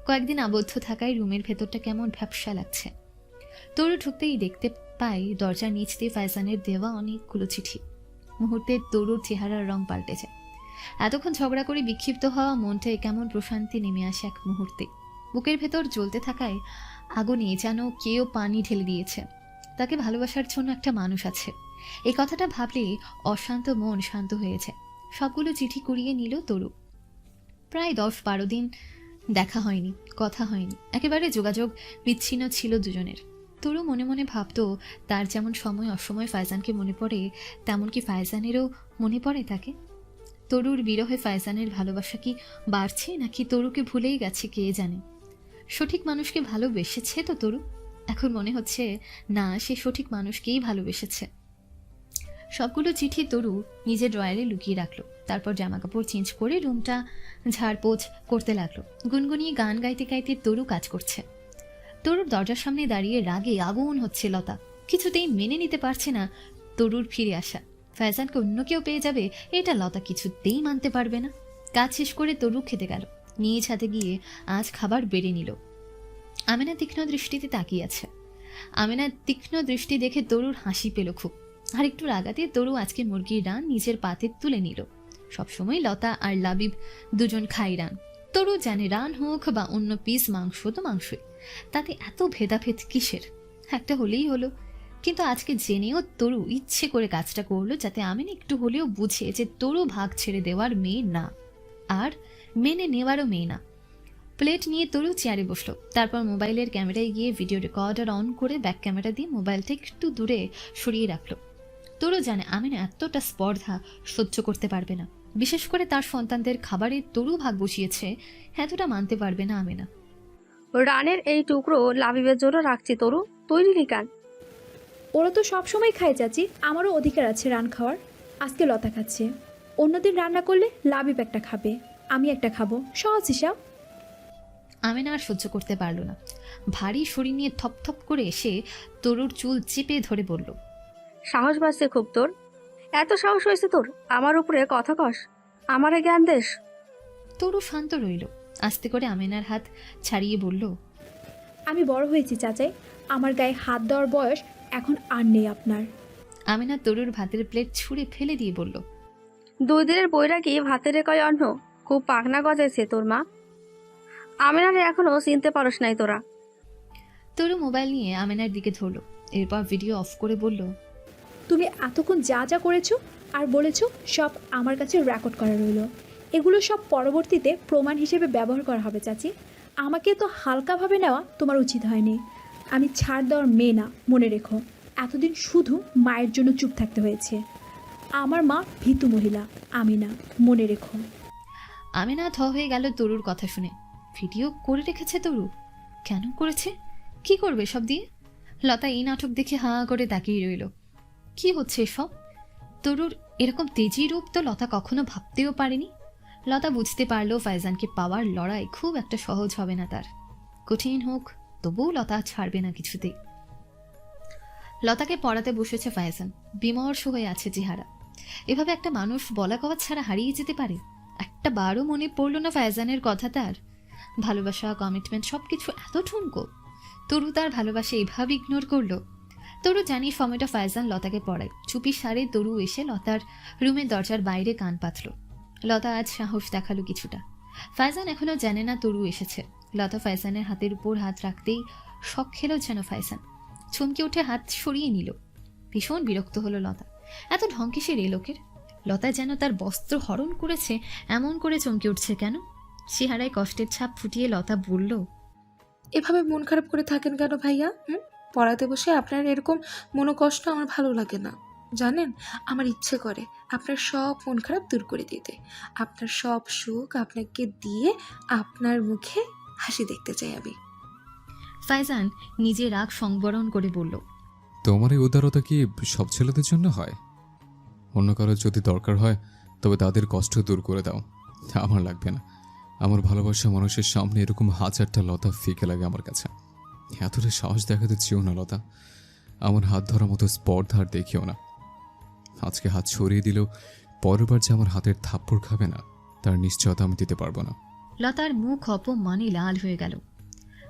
কয়েকদিন আবদ্ধ থাকায় রুমের ভেতরটা কেমন ভ্যাপসা লাগছে। তরু ঢুকতেই দেখতে পাই দরজার নিচ দিয়ে ফাইজানের দেওয়া অনেকগুলো চিঠি। মুহূর্তে তরুর চেহারার রং পাল্টে যায়। এতক্ষণ ঝগড়া করে বিক্ষিপ্ত হওয়া মনটায় কেমন প্রশান্তি নেমে আসে এক মুহূর্তে। বুকের ভেতর জ্বলতে থাকায় আগুনে যেন কেউ পানি ঢেলে দিয়েছে। তাকে ভালোবাসার জন্য একটা মানুষ আছে, এই কথাটা ভাবলে অশান্ত মন শান্ত হয়েছে। সবগুলো চিঠি কুড়িয়ে নিল তরু। প্রায় 10-12 দিন দেখা হয়নি, কথা হয়নি, একেবারে যোগাযোগ বিচ্ছিন্ন ছিল দুজনের। তরু মনে মনে ভাবতো তার যেমন সময় অসময় ফাইজানকে মনে পড়ে, তেমন কি ফাইজানেরও মনে পড়ে তাকে? তরুর বিরহে ফাইজানের ভালোবাসা কি বাড়ছে নাকি তরুকে ভুলেই গেছে কে জানে। সঠিক মানুষকে ভালোবেসেছে তো তরু? এখন মনে হচ্ছে না, সে সঠিক মানুষকেই ভালোবেসেছে। সবগুলো চিঠি তরু নিজের ড্রয়ারে লুকিয়ে রাখলো। তারপর জামাকাপড় চেঞ্জ করে রুমটা ঝাড়পোছ করতে লাগলো। গুনগুনিয়ে গান গাইতে গাইতে তরু কাজ করছে। তরুর দরজার সামনে দাঁড়িয়ে রাগে আগুন হচ্ছে লতা। কিছুতেই মেনে নিতে পারছে না তরুর ফিরে আসা। ফাইজানকে অন্য কেউ পেয়ে যাবে, এটা লতা কিছুতেই মানতে পারবে না। কাজ শেষ করে তরু খেতে গেল। নিজ হাতে গিয়ে আজ খাবার বেড়ে নিল। আমেনা তীক্ষ্ণ দৃষ্টিতে তাকিয়ে আছে। আমেনা তীক্ষ্ণ দৃষ্টি দেখে তরুর হাসি পেল খুব। আর একটু রাগাতে তরু আজকে মুরগির রান নিজের পাতে তুলে নিল। সবসময় লতা আর লাবিব দুজন খাই রান। তরু জানে রান হোক বা অন্য পিস মাংস তো মাংসই, তাতে এত ভেদাভেদ কিসের? একটা হলেই হলো। কিন্তু আজকে জেনেও তরু ইচ্ছে করে কাজটা করলো যাতে আমিনা একটু হলেও বুঝে যে তরু ভাগ ছেড়ে দেওয়ার মেয়ে না, আর মেনে নেওয়ারও মেয়ে না। প্লেট নিয়ে তরু চেয়ারে বসলো। তারপর মোবাইলের ক্যামেরায় গিয়ে ভিডিও রেকর্ডার অন করে ব্যাক ক্যামেরা দিয়ে মোবাইলটা একটু দূরে সরিয়ে রাখলো। তরু জানে আমিনা এতটা স্পর্ধা সহ্য করতে পারবে না। বিশেষ করে তার সন্তানদের খাবারে তরু ভাগ বসিয়েছে, এতটা মানতে পারবে না আমিনা। রানের এই টুকরো লাবিবের জন্য রাখছি তরু, তৈরি লিকান। ওরা তো সবসময় খায় চাচি, আমারও অধিকার আছে রান খাওয়ার। আজকে লতা খাচ্ছে, অন্যদিন রান্না করলে লাবিব একটা খাবে, আমি একটা খাবো, সহজ হিসাব। আমিনা আর সহ্য করতে পারল না। ভারী শরীর নিয়ে থপথপ করে এসে তরুর চুল চেপে ধরে বলল, সাহস বাড়ছে খুব তোর, এত সাহস হয়েছে তোর আমার উপরে কথা কস, আমারে জ্ঞান দেশ। তরু শান্ত রইল। আস্তে করে আমিনার হাত ছাড়িয়ে বলল, আমি বড় হয়েছি চাচাই, আমার গায়ে হাত দেওয়ার বয়স এখন আর নেই আপনার। আমিনা তরুর ভাতের প্লেট ছুঁড়ে ফেলে দিয়ে বলল, 2 দিনের বইরাগি ভাতের কয় অন্ন, খুব পাকনা গজাইছে তোর মা। আমিনারে এখনো চিনতে পারস নাই তোরা। তরু মোবাইল নিয়ে আমিনার দিকে ধরল। এরপর ভিডিও অফ করে বলল, তুমি এতক্ষণ যা যা করেছো আর বলেছো সব আমার কাছে রেকর্ড করা রইল। এগুলো সব পরবর্তীতে প্রমাণ হিসেবে ব্যবহার করা হবে চাচি। আমাকে তো হালকাভাবে নেওয়া তোমার উচিত হয়নি। আমি ছাড় দেওয়ার মেয়ে না, মনে রেখো। এতদিন শুধু মায়ের জন্য চুপ থাকতে হয়েছে। আমার মা ভীতু মহিলা, আমি না, মনে রেখো। আমিনা থ হয়ে গেল তরুর কথা শুনে। ভিডিও করে রেখেছে তরু? কেন করেছে? কি করবে সব দিয়ে? লতা এই নাটক দেখে হাঁ করে তাকিয়ে রইল। কি হচ্ছে এসব? তরুর এরকম তেজি রূপ তো লতা কখনো ভাবতেও পারেনি। লতা বুঝতে পারলো ফাইজানকে পাওয়ার লড়াই খুব একটা সহজ হবে না তার। কঠিন হোক, তবুও লতা ছাড়বে না কিছুতেই। লতাকে পড়াতে বসেছে ফাইজান। বিমর্ষ হয়ে আছে চেহারা। এভাবে একটা মানুষ বলা কওয়া ছাড়া হারিয়ে যেতে পারে? একটা বারও মনে পড়লো না ফাইজানের কথা তার? ভালোবাসা, কমিটমেন্ট সবকিছু এত ঠুনকো। তরু তার ভালোবাসা এভাবে ইগনোর করলো। তরু জানি সময়টা ফাইজান লতাকে পড়ায়। চুপি সারে তরু এসে লতার রুমের দরজার বাইরে কান পাতল। লতা আজ সাহস দেখালো কিছুটা। ফাইজান এখনো জানে না তরু এসেছে। লতা ফাইজানের হাতের উপর হাত রাখতেই শখ খেলো যেন ফাইজান। চমকে উঠে হাত সরিয়ে নিল। ভীষণ বিরক্ত হলো লতা। এত ঢং কিসের এই লোকের? লতা যেন তার বস্ত্র হরণ করেছে এমন করে চমকে উঠছে কেন? চেহারায় কষ্টের ছাপ ফুটিয়ে লতা বলল, এভাবে মন খারাপ করে থাকেন কেন ভাইয়া? পড়াতে বসে আপনার এরকম মনোকষ্ট আমার ভালো লাগে না। জানেন, আমার ইচ্ছে করে আপনার সব মন খারাপ দূর করে দিতে, আপনার সব সুখ আপনাকে দিয়ে আপনার মুখে হাসি দেখতে চাই আমি। ফাইজান নিজে রাগ সংবরণ করে বলল, তোমার এই উদারতা কি সব ছেলেদের জন্য হয়? অন্য কারোর যদি দরকার হয় তবে তাদের কষ্ট দূর করে দাও, আমার লাগবে না। আমার ভালোবাসা মানুষের সামনে এরকম হাজারটা লতা ফিকে লাগে আমার কাছে। এতটা সাহস দেখাতে চেয়েও না লতা। আমার হাত ধরার মতো স্পর্ধা আর দেখিও না। আজকে হাত ছড়িয়ে দিলেও পরের বার যে আমার হাতের থাপ্পড় খাবে না তার নিশ্চয়তা আমি দিতে পারবো না। লতার মুখ অপমানে লাল হয়ে গেল।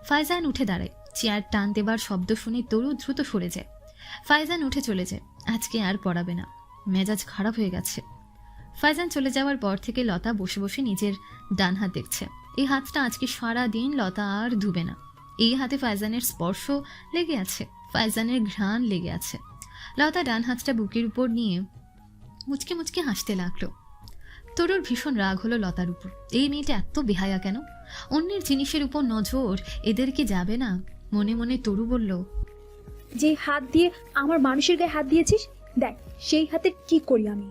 ফাইজান উঠে দাঁড়ায়। চেয়ার টান দেবার শব্দ শুনে তরু দ্রুত সরে যায়। ফাইজান উঠে চলে যায়। আজকে আর পড়াবে না। মেজাজ খারাপ হয়ে গেছে। ফাইজান চলে যাওয়ার পর থেকে লতা বসে বসে নিজের ডান হাত দেখছে। এই হাতটা আজকে সারা দিন লতা আর ধুবে না। এই হাতে ফাইজানের স্পর্শ লেগে আছে, ফাইজানের ঘ্রাণ লেগে আছে। লতা ডান হাতটা বুকের উপর নিয়ে মুচকে মুচকে হাসতে লাগলো। তরুর ভীষণ রাগ হলো লতার উপর। এই মেয়েটা এত বেহায়া কেন? অন্যের জিনিসের উপর নজর এদেরকে যাবে না? মনে মনে তরু বলল, যে হাত দিয়ে আমার মানুষের গায়ে হাত দিয়েছিস, দেখ সেই হাতে কি করি আমি।